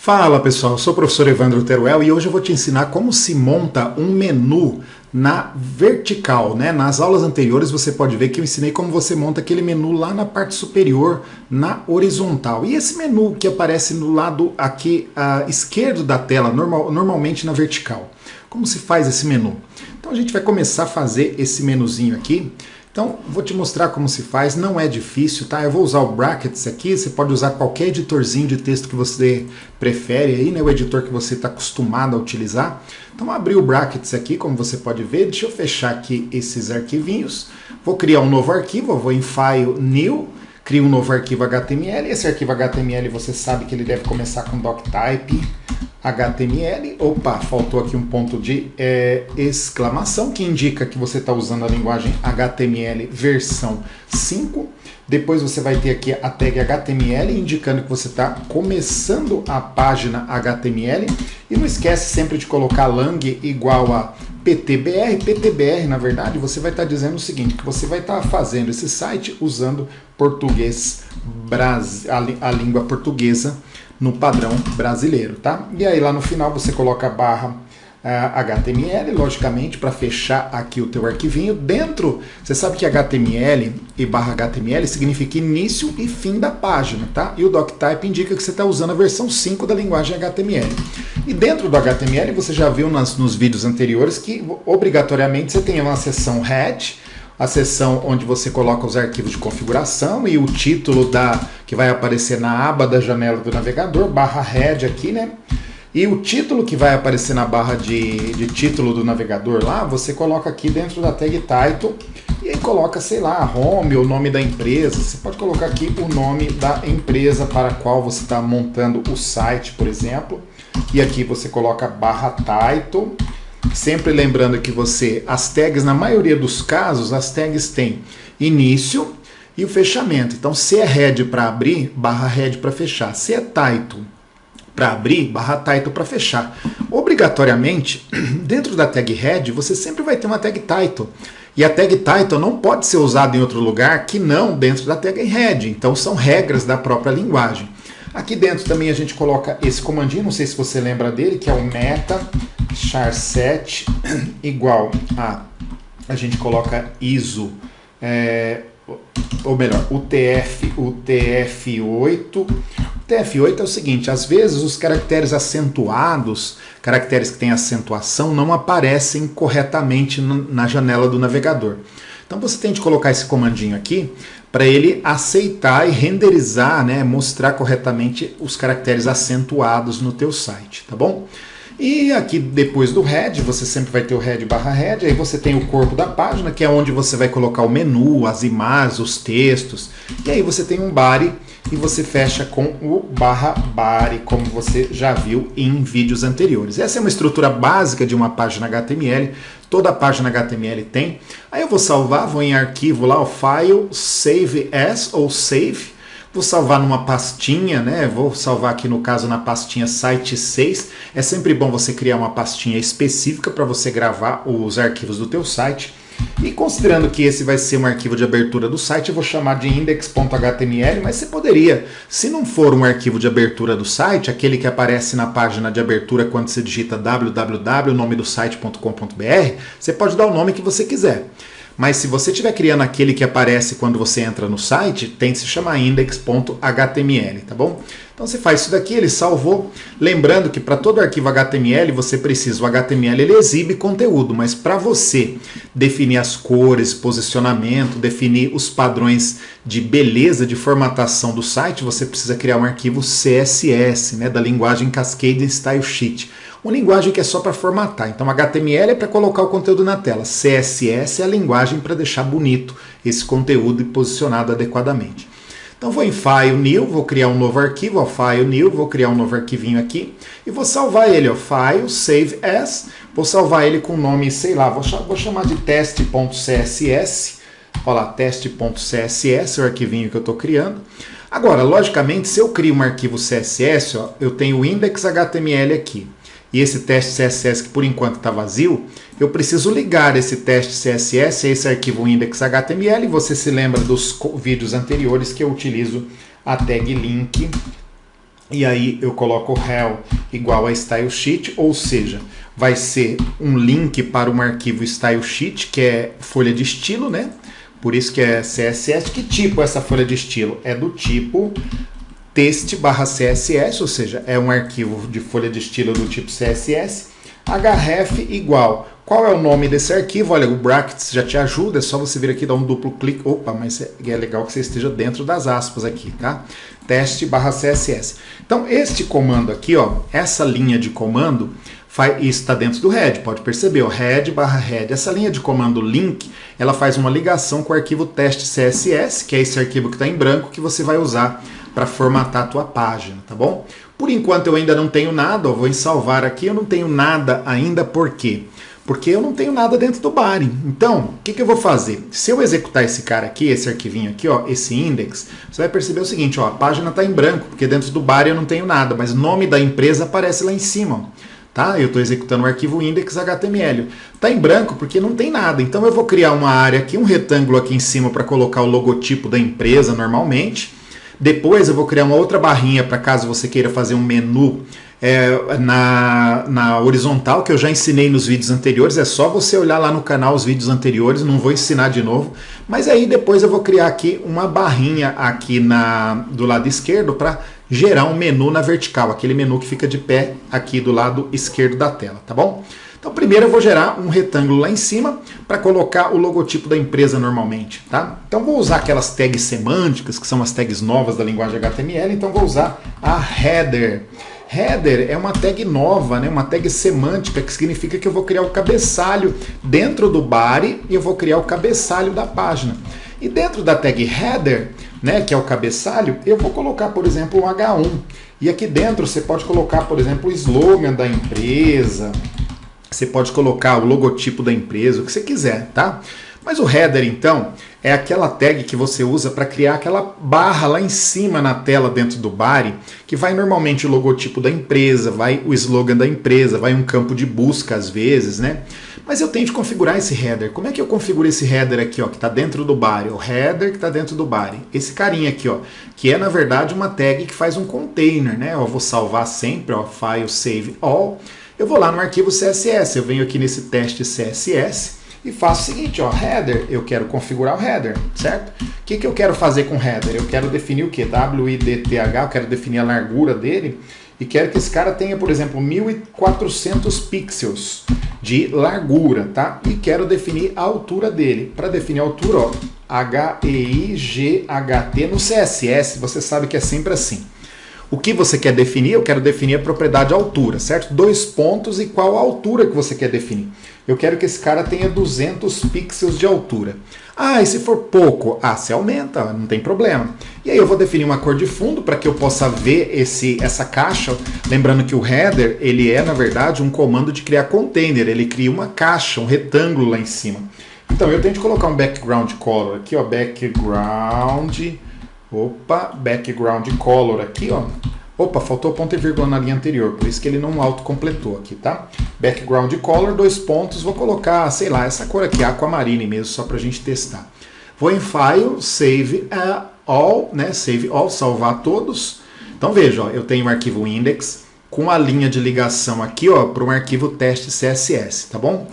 Fala pessoal, eu sou o professor Evandro Teruel e hoje eu vou te ensinar como se monta um menu na vertical, né? Nas aulas anteriores você pode ver que eu ensinei como você monta aquele menu lá na parte superior, na horizontal. E esse menu que aparece no lado aqui esquerdo da tela, normalmente na vertical. Como se faz esse menu? Então a gente vai começar a fazer esse menuzinho aqui. Então, vou te mostrar como se faz, não é difícil, tá? Eu vou usar o Brackets aqui, você pode usar qualquer editorzinho de texto que você prefere aí, né? O editor que você está acostumado a utilizar. Então, abri o Brackets aqui, como você pode ver, deixa eu fechar aqui esses arquivinhos. Vou criar um novo arquivo, eu vou em File, New, crio um novo arquivo HTML. Esse arquivo HTML você sabe que ele deve começar com doctype HTML. Opa, faltou aqui um ponto de exclamação, que indica que você está usando a linguagem HTML versão 5. Depois você vai ter aqui a tag HTML, indicando que você está começando a página HTML. E não esquece sempre de colocar lang igual a PTBR. PTBR, na verdade, você vai estar dizendo o seguinte, que você vai estar fazendo esse site usando português, a língua portuguesa, no padrão brasileiro, tá? E aí lá no final você coloca barra HTML, logicamente, para fechar aqui o teu arquivinho. Dentro, você sabe que HTML e barra HTML significa início e fim da página, tá? E o doctype indica que você está usando a versão 5 da linguagem HTML. E dentro do HTML, você já viu nos vídeos anteriores que, obrigatoriamente, você tem uma seção head, a seção onde você coloca os arquivos de configuração e o título que vai aparecer na aba da janela do navegador, barra head aqui, né? E o título que vai aparecer na barra de título do navegador lá, você coloca aqui dentro da tag title e aí coloca, sei lá, home, o nome da empresa. Você pode colocar aqui o nome da empresa para a qual você está montando o site, por exemplo. E aqui você coloca barra title. Sempre lembrando que as tags, na maioria dos casos, as tags têm início e o fechamento. Então, se é head para abrir, barra head para fechar. Se é title para abrir, barra title para fechar. Obrigatoriamente, dentro da tag head, você sempre vai ter uma tag title. E a tag title não pode ser usada em outro lugar que não dentro da tag head. Então, são regras da própria linguagem. Aqui dentro também a gente coloca esse comandinho, não sei se você lembra dele, que é o meta char7 igual a gente coloca ISO, ou melhor, o TF8. O TF8 é o seguinte, às vezes os caracteres acentuados, caracteres que têm acentuação, não aparecem corretamente na janela do navegador. Então você tem de colocar esse comandinho aqui para ele aceitar e renderizar, né, mostrar corretamente os caracteres acentuados no teu site, tá bom? E aqui depois do head, você sempre vai ter o head barra head, aí você tem o corpo da página, que é onde você vai colocar o menu, as imagens, os textos, e aí você tem um body e você fecha com o barra body, como você já viu em vídeos anteriores. Essa é uma estrutura básica de uma página HTML, toda página HTML tem. Aí eu vou salvar, vou em arquivo lá, o file, save as ou save. Vou salvar numa pastinha, né? Vou salvar aqui no caso na pastinha site 6. É sempre bom você criar uma pastinha específica para você gravar os arquivos do teu site. E considerando que esse vai ser um arquivo de abertura do site, eu vou chamar de index.html, mas você poderia, se não for um arquivo de abertura do site, aquele que aparece na página de abertura quando você digita www, nome do site.com.br, você pode dar o nome que você quiser. Mas se você estiver criando aquele que aparece quando você entra no site, tem que se chamar index.html, tá bom? Então você faz isso daqui, ele salvou. Lembrando que para todo arquivo HTML você precisa, o HTML ele exibe conteúdo, mas para você definir as cores, posicionamento, definir os padrões de beleza, de formatação do site, você precisa criar um arquivo CSS, né, da linguagem Cascade Style Sheet. Uma linguagem que é só para formatar. Então HTML é para colocar o conteúdo na tela. CSS é a linguagem para deixar bonito esse conteúdo e posicionado adequadamente. Então vou em File, New, vou criar um novo arquivo, ó, File, New, vou criar um novo arquivinho aqui e vou salvar ele, ó, File, Save As, vou salvar ele com o nome, sei lá, vou chamar de teste.css, olha lá, teste.css, é o arquivinho que eu estou criando. Agora, logicamente, se eu crio um arquivo CSS, ó, eu tenho o index.html aqui. E esse teste CSS que por enquanto está vazio, eu preciso ligar esse teste CSS a esse arquivo index.html. E você se lembra dos vídeos anteriores que eu utilizo a tag link e aí eu coloco rel igual a style sheet, ou seja, vai ser um link para um arquivo style sheet, que é folha de estilo, né? Por isso que é CSS. Que tipo é essa folha de estilo? É do tipo text/css, ou seja, é um arquivo de folha de estilo do tipo CSS. href igual. Qual é o nome desse arquivo? Olha, o brackets já te ajuda, é só você vir aqui dar um duplo clique. Opa, mas é legal que você esteja dentro das aspas aqui, tá? Teste/css. Então, este comando aqui, ó, essa linha de comando, isso está dentro do head, pode perceber, ó, head/head. Essa linha de comando link, ela faz uma ligação com o arquivo teste.css, que é esse arquivo que está em branco, que você vai usar para formatar a tua página, tá bom? Por enquanto eu ainda não tenho nada, ó, vou em salvar aqui, eu não tenho nada ainda, por quê? Porque eu não tenho nada dentro do body. Então, o que eu vou fazer? Se eu executar esse cara aqui, esse arquivinho aqui, ó, esse index, você vai perceber o seguinte, ó, a página está em branco, porque dentro do body eu não tenho nada, mas o nome da empresa aparece lá em cima, ó, tá? Eu estou executando o arquivo index.html. Está em branco porque não tem nada, então eu vou criar uma área aqui, um retângulo aqui em cima para colocar o logotipo da empresa normalmente. Depois eu vou criar uma outra barrinha para caso você queira fazer um menu na horizontal, que eu já ensinei nos vídeos anteriores. É só você olhar lá no canal os vídeos anteriores, não vou ensinar de novo. Mas aí depois eu vou criar aqui uma barrinha aqui do lado esquerdo para gerar um menu na vertical, aquele menu que fica de pé aqui do lado esquerdo da tela, tá bom? Então primeiro eu vou gerar um retângulo lá em cima para colocar o logotipo da empresa normalmente, tá? Então vou usar aquelas tags semânticas, que são as tags novas da linguagem HTML, então vou usar a header. Header é uma tag nova, né? Uma tag semântica, que significa que eu vou criar o cabeçalho dentro do body e eu vou criar o cabeçalho da página. E dentro da tag header, né, que é o cabeçalho, eu vou colocar, por exemplo, um H1. E aqui dentro você pode colocar, por exemplo, o slogan da empresa, você pode colocar o logotipo da empresa, o que você quiser, tá? Mas o header, então, é aquela tag que você usa para criar aquela barra lá em cima na tela dentro do body, que vai normalmente o logotipo da empresa, vai o slogan da empresa, vai um campo de busca às vezes, né? Mas eu tenho que configurar esse header. Como é que eu configuro esse header aqui, ó, que está dentro do body? O header que está dentro do body. Esse carinha aqui, ó, que é na verdade uma tag que faz um container, né? Eu vou salvar sempre, ó, file save all. Eu vou lá no arquivo CSS, eu venho aqui nesse teste CSS e faço o seguinte, ó, header, eu quero configurar o header, certo? O que eu quero fazer com o header? Eu quero definir o que? width, eu quero definir a largura dele e quero que esse cara tenha, por exemplo, 1400 pixels de largura, tá? E quero definir a altura dele. Para definir a altura, ó, height no CSS, você sabe que é sempre assim. O que você quer definir? Eu quero definir a propriedade altura, certo? 2 pontos e qual a altura que você quer definir. Eu quero que esse cara tenha 200 pixels de altura. Ah, e se for pouco? Ah, você aumenta, não tem problema. E aí eu vou definir uma cor de fundo para que eu possa ver essa caixa. Lembrando que o header, ele é, na verdade, um comando de criar container. Ele cria uma caixa, um retângulo lá em cima. Então eu tenho que colocar um background color aqui, ó, background color aqui, ó. Opa, faltou ponto e vírgula na linha anterior, por isso que ele não autocompletou aqui, tá? Background color, 2 pontos, vou colocar, sei lá, essa cor aqui, aquamarine mesmo, só pra gente testar. Vou em File, Save All, né? Save All, salvar todos. Então veja, ó, eu tenho um arquivo index com a linha de ligação aqui, ó, para um arquivo teste CSS, tá bom?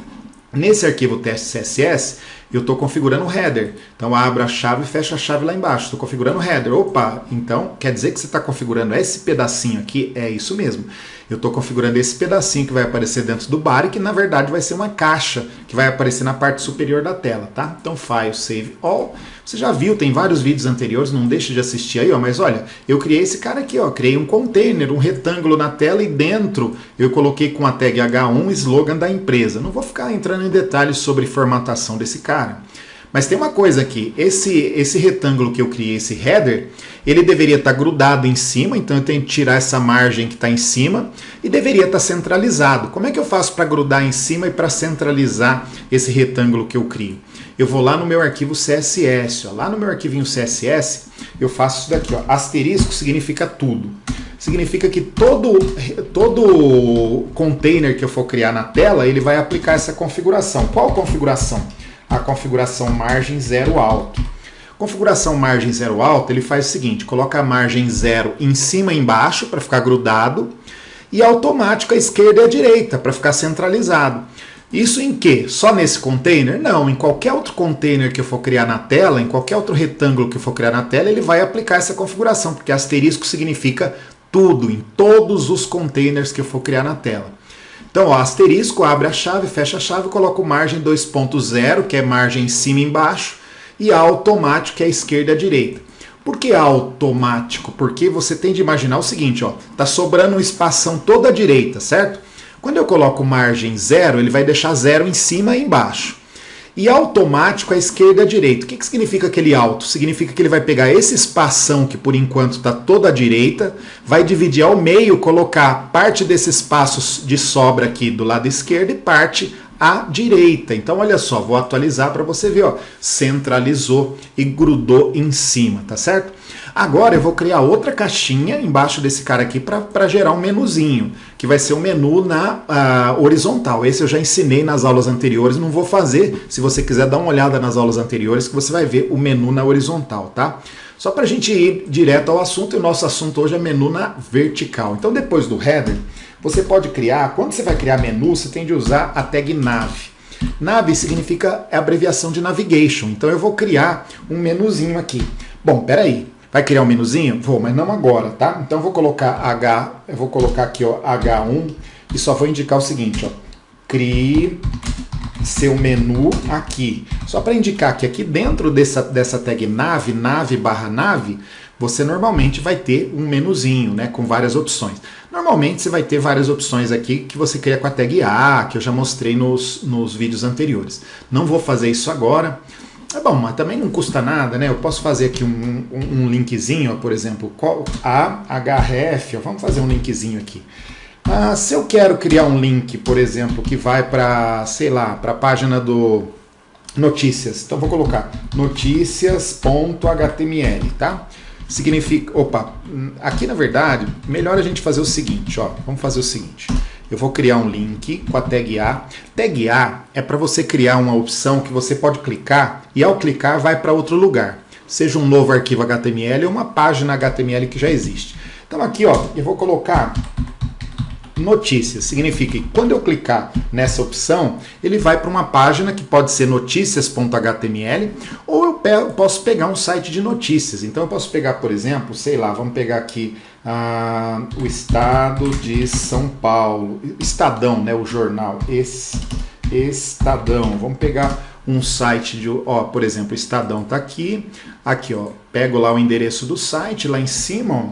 Nesse arquivo teste CSS, eu estou configurando o header. Então, abro a chave e fecho a chave lá embaixo. Estou configurando o header. Opa, então quer dizer que você está configurando esse pedacinho aqui? É isso mesmo. Eu estou configurando esse pedacinho que vai aparecer dentro do body, que na verdade vai ser uma caixa que vai aparecer na parte superior da tela, tá? Então, File, Save All. Você já viu, tem vários vídeos anteriores, não deixe de assistir aí, ó. Mas olha, eu criei esse cara aqui, ó. Criei um container, um retângulo na tela e dentro eu coloquei com a tag H1 slogan da empresa. Não vou ficar entrando em detalhes sobre formatação desse cara. Mas tem uma coisa aqui, esse retângulo que eu criei, esse header, ele deveria estar grudado em cima, então eu tenho que tirar essa margem que está em cima e deveria estar centralizado. Como é que eu faço para grudar em cima e para centralizar esse retângulo que eu crio? Eu vou lá no meu arquivo CSS, ó, lá no meu arquivinho CSS, eu faço isso daqui, ó, asterisco significa tudo. Significa que todo container que eu for criar na tela, ele vai aplicar essa configuração. Qual configuração? A configuração margem 0 alto. Configuração margem zero alta, ele faz o seguinte, coloca a margem zero em cima e embaixo para ficar grudado e automático à esquerda e à direita para ficar centralizado. Isso em quê? Só nesse container? Não, em qualquer outro container que eu for criar na tela, em qualquer outro retângulo que eu for criar na tela, ele vai aplicar essa configuração, porque asterisco significa tudo, em todos os containers que eu for criar na tela. Então, ó, asterisco, abre a chave, fecha a chave, coloco margem 2.0, que é margem em cima e embaixo, e automático, que é a esquerda e a direita. Por que automático? Porque você tem de imaginar o seguinte, ó, tá sobrando um espação toda à direita, certo? Quando eu coloco margem 0, ele vai deixar 0 em cima e embaixo. E automático à esquerda e à direita. O que significa aquele auto? Significa que ele vai pegar esse espação que por enquanto está toda à direita, vai dividir ao meio, colocar parte desse espaço de sobra aqui do lado esquerdo e parte à direita. Então olha só, vou atualizar para você ver, ó, centralizou e grudou em cima, tá certo? Agora eu vou criar outra caixinha embaixo desse cara aqui para gerar um menuzinho, que vai ser um menu na horizontal. Esse eu já ensinei nas aulas anteriores, não vou fazer. Se você quiser dar uma olhada nas aulas anteriores, que você vai ver o menu na horizontal, tá? Só para a gente ir direto ao assunto, e o nosso assunto hoje é menu na vertical. Então depois do header, você pode criar, quando você vai criar menu, você tem de usar a tag nav. Nav significa a abreviação de navigation, então eu vou criar um menuzinho aqui. Bom, peraí. Vai criar um menuzinho? Vou, mas não agora, tá? Então eu vou colocar eu vou colocar aqui, ó, H1 e só vou indicar o seguinte, ó, crie seu menu aqui. Só para indicar que aqui dentro dessa tag nav, você normalmente vai ter um menuzinho, né, com várias opções. Normalmente você vai ter várias opções aqui que você cria com a tag A, que eu já mostrei nos vídeos anteriores. Não vou fazer isso agora. É bom, mas também não custa nada, né? Eu posso fazer aqui um linkzinho, ó, por exemplo, href, ó, vamos fazer um linkzinho aqui. Se eu quero criar um link, por exemplo, que vai para, sei lá, para a página do notícias, então vou colocar notícias.html, tá? Significa, aqui na verdade, melhor a gente fazer o seguinte, ó, vamos fazer o seguinte. Eu vou criar um link com a tag A. Tag A é para você criar uma opção que você pode clicar e ao clicar vai para outro lugar. Seja um novo arquivo HTML ou uma página HTML que já existe. Então aqui, ó, eu vou colocar notícias. Significa que quando eu clicar nessa opção, ele vai para uma página que pode ser notícias.html ou eu posso pegar um site de notícias. Então eu posso pegar, por exemplo, sei lá, vamos pegar aqui o Estado de São Paulo, Estadão, né, o jornal, Estadão. Vamos pegar um site de, ó, por exemplo, Estadão tá aqui, ó, pego lá o endereço do site lá em cima, ó,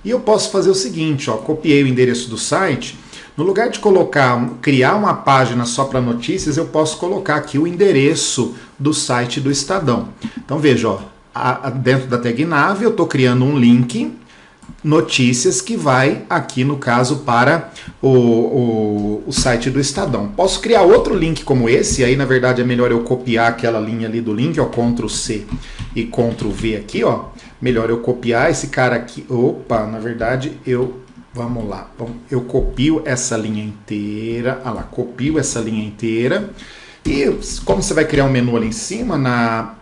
e eu posso fazer o seguinte, ó, copiei o endereço do site, no lugar de criar uma página só para notícias, eu posso colocar aqui o endereço do site do Estadão. Então veja, ó, dentro da tag nav eu estou criando um link notícias que vai aqui no caso para o site do Estadão. Posso criar outro link como esse, aí na verdade é melhor eu copiar aquela linha ali do link, ó, Ctrl C e Ctrl V aqui, ó. Melhor eu copiar esse cara aqui. Na verdade vamos lá, eu copio essa linha inteira, copio essa linha inteira e como você vai criar um menu ali em cima,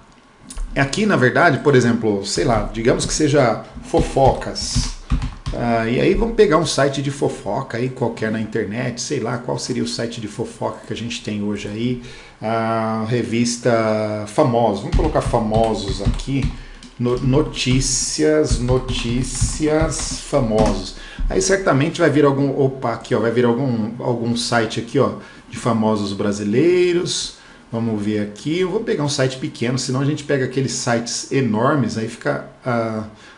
aqui, na verdade, por exemplo, sei lá, digamos que seja fofocas. E aí vamos pegar um site de fofoca aí qualquer na internet, sei lá, qual seria o site de fofoca que a gente tem hoje aí. Revista Famosos, vamos colocar famosos aqui, notícias famosos. Aí certamente vai vir vai vir algum site aqui, ó, de famosos brasileiros. Vamos ver aqui, eu vou pegar um site pequeno, senão a gente pega aqueles sites enormes, aí fica...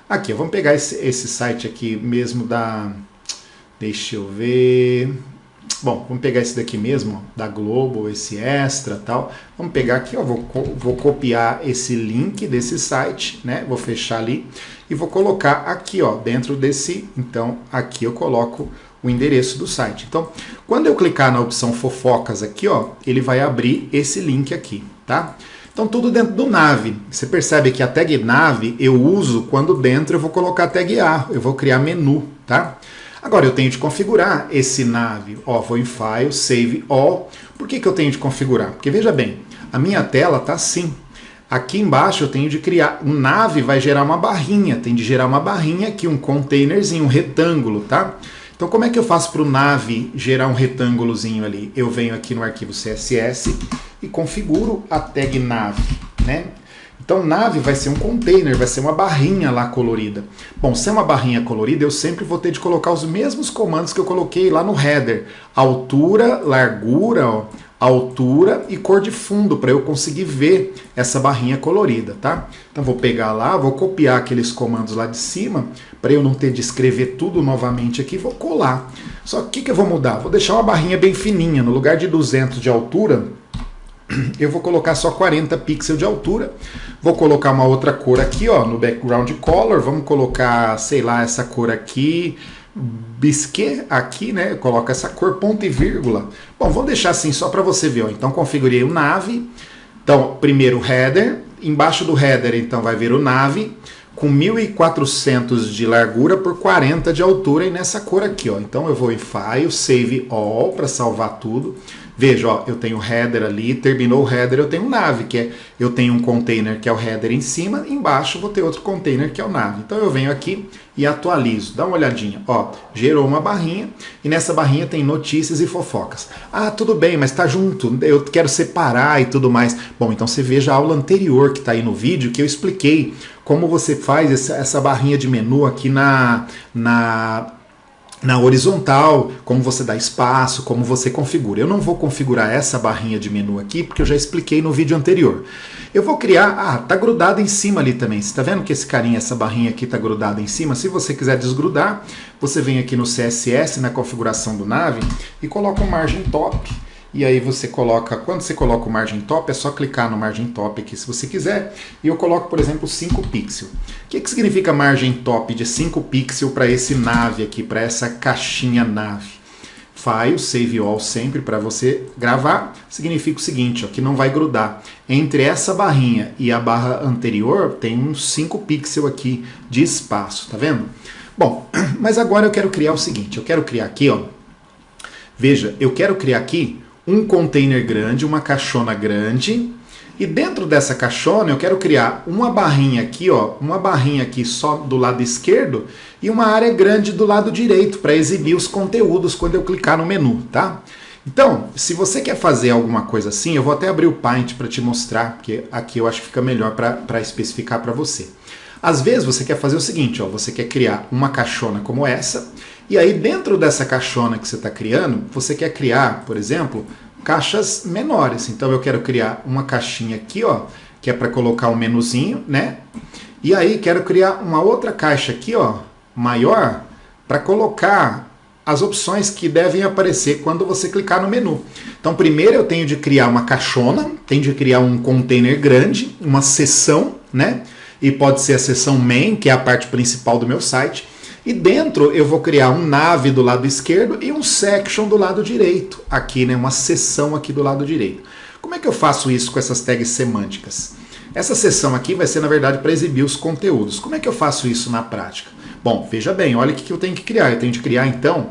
aqui, vamos pegar esse site aqui mesmo deixa eu ver... Bom, vamos pegar esse daqui mesmo, ó, da Globo, esse Extra e tal. Vamos pegar aqui, ó, vou copiar esse link desse site, né? Vou fechar ali e vou colocar aqui, ó, dentro desse... Então, aqui eu coloco o endereço do site. Então, quando eu clicar na opção fofocas aqui, ó, ele vai abrir esse link aqui, tá? Então, tudo dentro do nav. Você percebe que a tag nav eu uso quando dentro eu vou colocar a tag A, eu vou criar menu, tá? Agora, eu tenho de configurar esse nav. Ó, vou em File, Save All. Por que eu tenho de configurar? Porque, veja bem, a minha tela tá assim. Aqui embaixo eu tenho de criar, o nave vai gerar uma barrinha, tem de gerar uma barrinha aqui, um containerzinho, um retângulo, tá? Então como é que eu faço para o nave gerar um retângulozinho ali? Eu venho aqui no arquivo CSS e configuro a tag nave, né? Então nave vai ser um container, vai ser uma barrinha lá colorida. Bom, se é uma barrinha colorida, eu sempre vou ter de colocar os mesmos comandos que eu coloquei lá no header. Altura, largura, ó, altura e cor de fundo, para eu conseguir ver essa barrinha colorida, tá? Então vou pegar lá, vou copiar aqueles comandos lá de cima, para eu não ter de escrever tudo novamente aqui, vou colar. Só que o que eu vou mudar? Vou deixar uma barrinha bem fininha, no lugar de 200 de altura, eu vou colocar só 40 pixels de altura. Vou colocar uma outra cor aqui, ó, no background color, vamos colocar, sei lá, essa cor aqui, biscuit aqui, né? Coloca essa cor, ponto e vírgula. Bom, vou deixar assim só para você ver, ó. Então configurei o nave. Então, primeiro o header, embaixo do header então vai vir o nave com 1400 de largura por 40 de altura e nessa cor aqui, ó. Então eu vou em File, Save All para salvar tudo. Veja, ó, eu tenho o header ali, terminou o header, eu tenho um nave, que é, eu tenho um container que é o header em cima, embaixo vou ter outro container que é o nave. Então eu venho aqui e atualizo, dá uma olhadinha, ó, gerou uma barrinha e nessa barrinha tem notícias e fofocas. Ah, tudo bem, mas tá junto, eu quero separar e tudo mais. Bom, então você veja a aula anterior que tá aí no vídeo, que eu expliquei como você faz essa barrinha de menu aqui na horizontal, como você dá espaço, como você configura. Eu não vou configurar essa barrinha de menu aqui, porque eu já expliquei no vídeo anterior. Eu vou criar, tá grudado em cima ali também. Você tá vendo que esse carinha, essa barrinha aqui tá grudada em cima? Se você quiser desgrudar, você vem aqui no CSS, na configuração do nave, e coloca um margem top. E aí você coloca, quando você coloca o margem top, é só clicar no margem top aqui se você quiser. E eu coloco, por exemplo, 5 pixels. O que significa margem top de 5 pixels para esse nave aqui, para essa caixinha nave? File, Save All sempre para você gravar. Significa o seguinte, ó, que não vai grudar. Entre essa barrinha e a barra anterior tem uns 5 pixels aqui de espaço, tá vendo? Bom, mas agora eu quero criar o seguinte, eu quero criar aqui, ó. Veja, eu quero criar aqui um container grande, uma caixona grande, e dentro dessa caixona eu quero criar uma barrinha aqui, ó, uma barrinha aqui só do lado esquerdo e uma área grande do lado direito para exibir os conteúdos quando eu clicar no menu, tá? Então, se você quer fazer alguma coisa assim, eu vou até abrir o Paint para te mostrar, porque aqui eu acho que fica melhor para especificar para você. Às vezes você quer fazer o seguinte, ó, você quer criar uma caixona como essa, e aí dentro dessa caixona que você está criando, você quer criar, por exemplo, caixas menores. Então eu quero criar uma caixinha aqui, ó, que é para colocar um menuzinho, né? E aí quero criar uma outra caixa aqui, ó, maior, para colocar as opções que devem aparecer quando você clicar no menu. Então primeiro eu tenho de criar uma caixona, tenho de criar um container grande, uma seção, né? E pode ser a seção main, que é a parte principal do meu site. E dentro eu vou criar um nave do lado esquerdo e um section do lado direito. Aqui, né, uma seção aqui do lado direito. Como é que eu faço isso com essas tags semânticas? Essa seção aqui vai ser, na verdade, para exibir os conteúdos. Como é que eu faço isso na prática? Bom, veja bem, olha o que eu tenho que criar. Eu tenho de criar, então,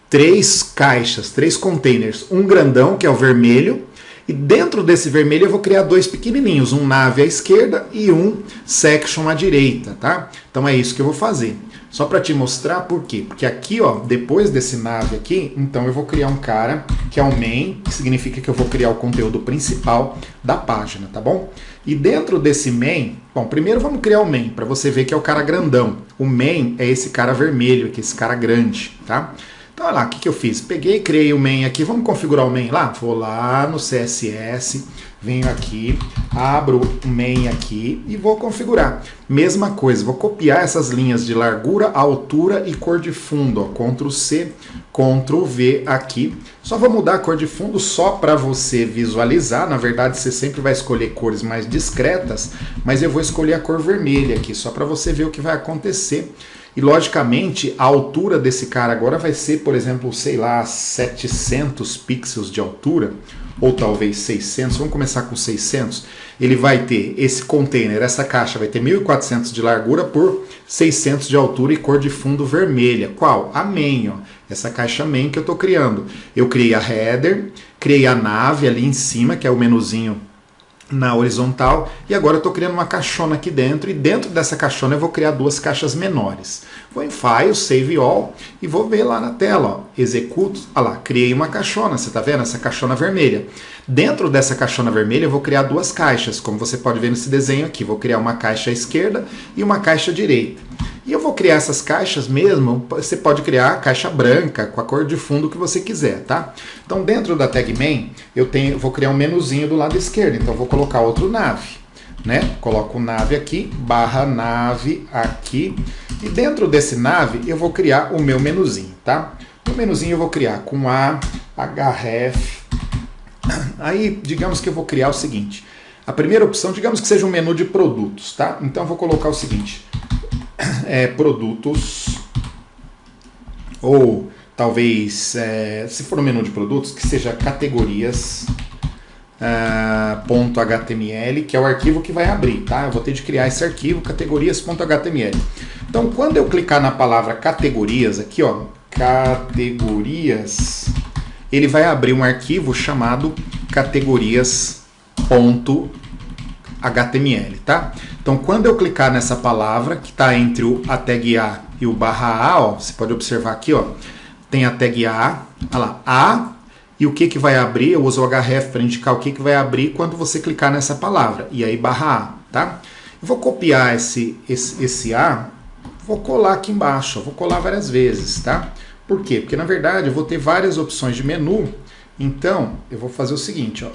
3 caixas, 3 containers. Um grandão, que é o vermelho. E dentro desse vermelho eu vou criar 2 pequenininhos, um nave à esquerda e um section à direita, tá? Então é isso que eu vou fazer. Só para te mostrar por quê? Porque aqui, ó, depois desse nave aqui, então eu vou criar um cara que é o main, que significa que eu vou criar o conteúdo principal da página, tá bom? E dentro desse main, bom, primeiro vamos criar o main, para você ver que é o cara grandão. O main é esse cara vermelho aqui, esse cara grande, tá? Então, olha lá, o que eu fiz? Peguei, criei o main aqui, vamos configurar o main lá? Vou lá no CSS, venho aqui, abro o main aqui e vou configurar. Mesma coisa, vou copiar essas linhas de largura, altura e cor de fundo, ó, Ctrl C, Ctrl V aqui. Só vou mudar a cor de fundo só para você visualizar, na verdade você sempre vai escolher cores mais discretas, mas eu vou escolher a cor vermelha aqui, só para você ver o que vai acontecer. E, logicamente, a altura desse cara agora vai ser, por exemplo, sei lá, 700 pixels de altura, ou talvez 600, vamos começar com 600. Ele vai ter esse container, essa caixa vai ter 1400 de largura por 600 de altura e cor de fundo vermelha. Qual? A main, ó. Essa caixa main que eu estou criando. Eu criei a header, criei a nave ali em cima, que é o menuzinho na horizontal, e agora eu estou criando uma caixona aqui dentro, e dentro dessa caixona eu vou criar duas caixas menores. Vou em File, Save All, e vou ver lá na tela, ó, executo, olha lá, criei uma caixona, você está vendo? Essa caixona vermelha. Dentro dessa caixona vermelha eu vou criar duas caixas, como você pode ver nesse desenho aqui, vou criar uma caixa à esquerda e uma caixa à direita. E eu vou criar essas caixas mesmo, você pode criar a caixa branca, com a cor de fundo que você quiser, tá? Então dentro da tag main, eu vou criar um menuzinho do lado esquerdo, então eu vou colocar outro nav, né? Coloco o nav aqui, barra nav aqui, e dentro desse nav eu vou criar o meu menuzinho, tá? O menuzinho eu vou criar com a href, aí digamos que eu vou criar o seguinte, a primeira opção, digamos que seja um menu de produtos, tá? Então eu vou colocar o seguinte, produtos, ou talvez, se for um menu de produtos, que seja categorias, .html, que é o arquivo que vai abrir, tá? Eu vou ter de criar esse arquivo, categorias.html. Então, quando eu clicar na palavra categorias, aqui, ó, categorias, ele vai abrir um arquivo chamado categorias.html, tá? Então, quando eu clicar nessa palavra, que está entre a tag A e o /A, ó, você pode observar aqui, ó, tem a tag A, olha lá, A, e o que vai abrir, eu uso o href para indicar o que vai abrir quando você clicar nessa palavra, e aí /A, tá? Eu vou copiar esse A, vou colar aqui embaixo, vou colar várias vezes, tá? Por quê? Porque, na verdade, eu vou ter várias opções de menu, então, eu vou fazer o seguinte, ó,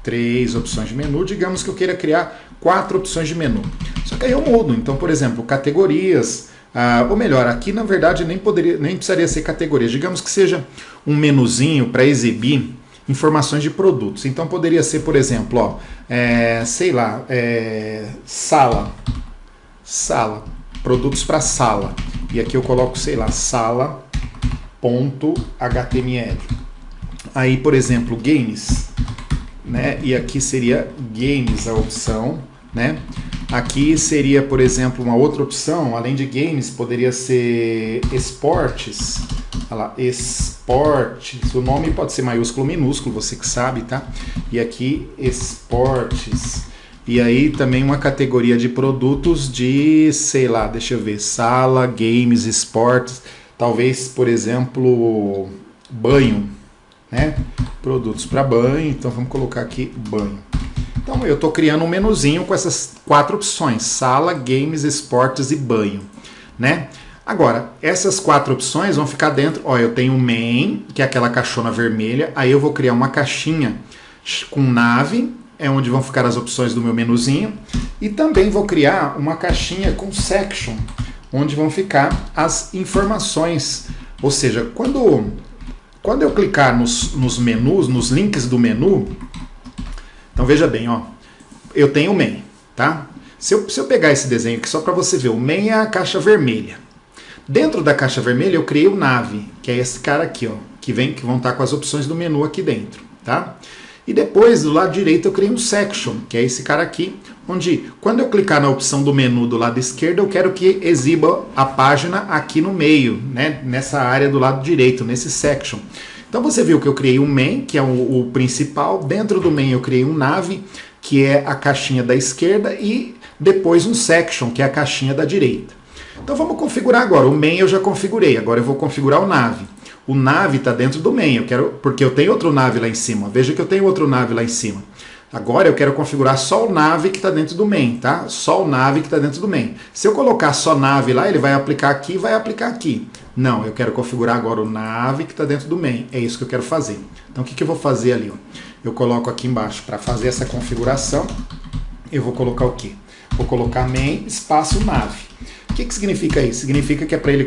3 opções de menu, digamos que eu queira criar 4 opções de menu. Só que aí eu mudo, então, por exemplo, categorias, ou melhor, aqui na verdade nem precisaria ser categorias, digamos que seja um menuzinho para exibir informações de produtos. Então poderia ser, por exemplo, ó, sei lá, sala, produtos para sala. E aqui eu coloco, sei lá, sala.html. Aí, por exemplo, games, né? E aqui seria games a opção, né? Aqui seria, por exemplo, uma outra opção, além de games, poderia ser esportes. Olha lá, esportes. O nome pode ser maiúsculo ou minúsculo, você que sabe, tá? E aqui, esportes. E aí também uma categoria de produtos de, sei lá, deixa eu ver, sala, games, esportes. Talvez, por exemplo, banho, né? Produtos para banho, então vamos colocar aqui banho. Então eu estou criando um menuzinho com essas 4 opções, sala, games, esportes e banho, né? Agora, essas 4 opções vão ficar dentro, ó, eu tenho o main, que é aquela caixona vermelha, aí eu vou criar uma caixinha com nav, é onde vão ficar as opções do meu menuzinho, e também vou criar uma caixinha com section, onde vão ficar as informações, ou seja, quando eu clicar nos menus, nos links do menu, então veja bem, ó, eu tenho o main, tá? Se eu pegar esse desenho aqui só para você ver, o main é a caixa vermelha. Dentro da caixa vermelha eu criei o nav, que é esse cara aqui, ó, que vão estar com as opções do menu aqui dentro, tá? E depois do lado direito eu criei um section, que é esse cara aqui, onde quando eu clicar na opção do menu do lado esquerdo eu quero que exiba a página aqui no meio, né? Nessa área do lado direito, nesse section. Então você viu que eu criei um main, que é o principal, dentro do main eu criei um nav, que é a caixinha da esquerda, e depois um section, que é a caixinha da direita. Então vamos configurar agora, o main eu já configurei, agora eu vou configurar o nav. O nav está dentro do main, porque eu tenho outro nav lá em cima, veja que eu tenho outro nav lá em cima. Agora eu quero configurar só o nav que está dentro do main, tá? Só o nav que está dentro do main. Se eu colocar só nav lá, ele vai aplicar aqui e vai aplicar aqui. Não, eu quero configurar agora o nav que está dentro do main. É isso que eu quero fazer. Então o que eu vou fazer ali? Ó? Eu coloco aqui embaixo, para fazer essa configuração, eu vou colocar o quê? Vou colocar main espaço nav. O que significa isso? Significa que é para ele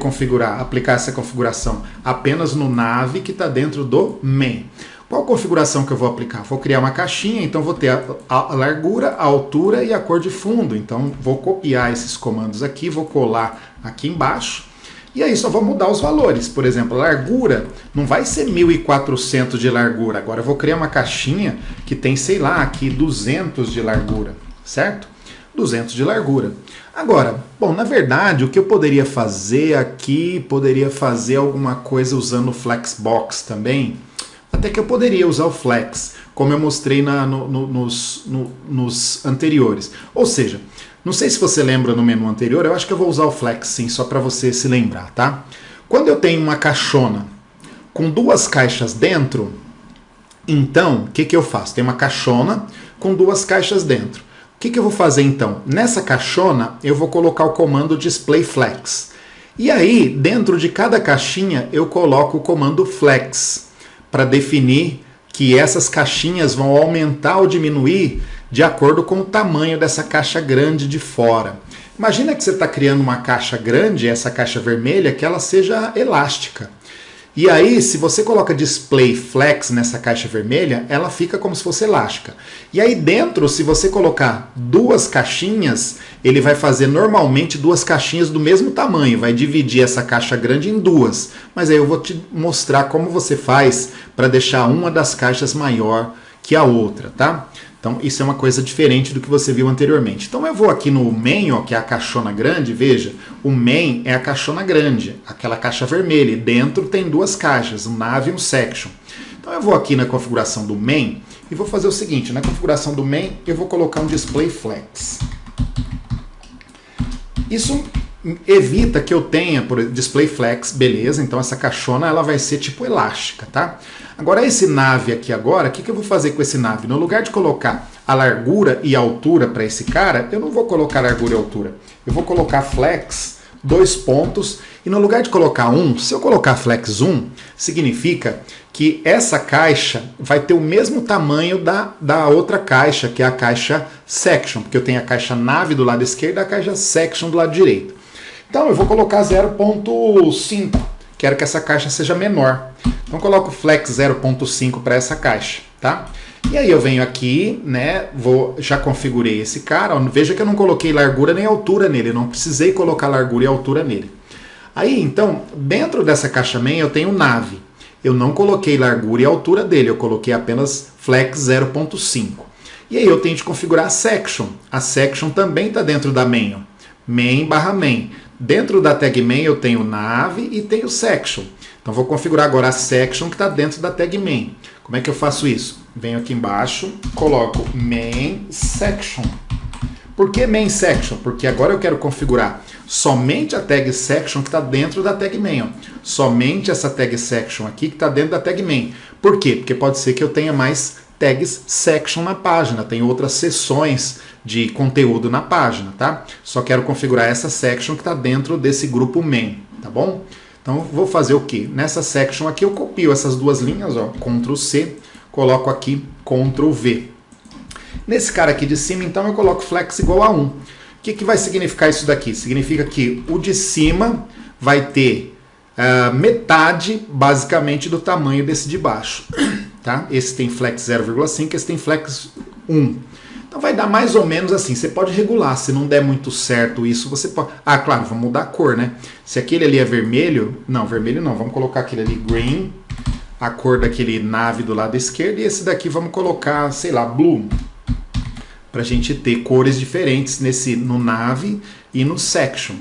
aplicar essa configuração apenas no nav que está dentro do main. Qual configuração que eu vou aplicar? Vou criar uma caixinha, então vou ter a largura, a altura e a cor de fundo. Então vou copiar esses comandos aqui, vou colar aqui embaixo. E aí só vou mudar os valores. Por exemplo, a largura não vai ser 1400 de largura. Agora eu vou criar uma caixinha que tem, sei lá, aqui 200 de largura, certo? 200 de largura. Agora, bom, na verdade, o que eu poderia fazer aqui, poderia fazer alguma coisa usando o Flexbox também. Até que eu poderia usar o Flex. como eu mostrei nos anteriores. Ou seja, não sei se você lembra no menu anterior, eu acho que eu vou usar o Flex sim, só para você se lembrar, tá? Quando eu tenho uma caixona com duas caixas dentro, então, o que eu faço? Tem uma caixona com duas caixas dentro. O que eu vou fazer então? Nessa caixona, eu vou colocar o comando Display Flex. E aí, dentro de cada caixinha, eu coloco o comando Flex, para definir que essas caixinhas vão aumentar ou diminuir de acordo com o tamanho dessa caixa grande de fora. Imagina que você está criando uma caixa grande, essa caixa vermelha, que ela seja elástica. E aí, se você coloca Display Flex nessa caixa vermelha, ela fica como se fosse elástica. E aí dentro, se você colocar duas caixinhas, ele vai fazer normalmente duas caixinhas do mesmo tamanho, vai dividir essa caixa grande em duas. Mas aí eu vou te mostrar como você faz para deixar uma das caixas maior que a outra, tá? Então isso é uma coisa diferente do que você viu anteriormente. Então eu vou aqui no main, ó, que é a caixona grande, veja, o main é a caixona grande, aquela caixa vermelha, e dentro tem duas caixas, um nav e um section. Então eu vou aqui na configuração do main e vou fazer o seguinte, na configuração do main eu vou colocar um display flex. Isso evita que eu tenha por display flex, beleza, então essa caixona ela vai ser tipo elástica, tá? Agora esse nav aqui agora, o que eu vou fazer com esse nav? No lugar de colocar a largura e a altura para esse cara, eu não vou colocar largura e altura, eu vou colocar flex, 2 pontos, e no lugar de colocar 1, se eu colocar flex 1, significa que essa caixa vai ter o mesmo tamanho da outra caixa, que é a caixa section, porque eu tenho a caixa nav do lado esquerdo e a caixa section do lado direito. Então eu vou colocar 0.5, quero que essa caixa seja menor. Então eu coloco flex 0.5 para essa caixa, tá? E aí eu venho aqui, né, já configurei esse cara, ó, veja que eu não coloquei largura nem altura nele, não precisei colocar largura e altura nele. Aí então, dentro dessa caixa main eu tenho nav. Eu não coloquei largura e altura dele, eu coloquei apenas flex 0.5. E aí eu tenho que configurar a section. A section também está dentro da main, ó. Main barra main. Dentro da tag main eu tenho nav e tenho section. Então vou configurar agora a section que está dentro da tag main. Como é que eu faço isso? Venho aqui embaixo, coloco main section. Por que main section? Porque agora eu quero configurar somente a tag section que está dentro da tag main. Ó. Somente essa tag section aqui que está dentro da tag main. Por quê? Porque pode ser que eu tenha mais tags section na página, tem outras seções de conteúdo na página, tá? Só quero configurar essa section que está dentro desse grupo main, tá bom? Então vou fazer o que? Nessa section aqui eu copio essas duas linhas, ó, Ctrl C, coloco aqui Ctrl V. Nesse cara aqui de cima, então eu coloco flex igual a 1. O que vai significar isso daqui? Significa que o de cima vai ter metade, basicamente, do tamanho desse de baixo. Tá? Esse tem flex 0,5, esse tem flex 1. Então vai dar mais ou menos assim. Você pode regular, se não der muito certo isso, você pode... Ah, claro, vamos mudar a cor, né? Se aquele ali é vermelho... Não, vermelho não. Vamos colocar aquele ali green, a cor daquele nav do lado esquerdo, e esse daqui vamos colocar, sei lá, blue, para a gente ter cores diferentes no nav e no section.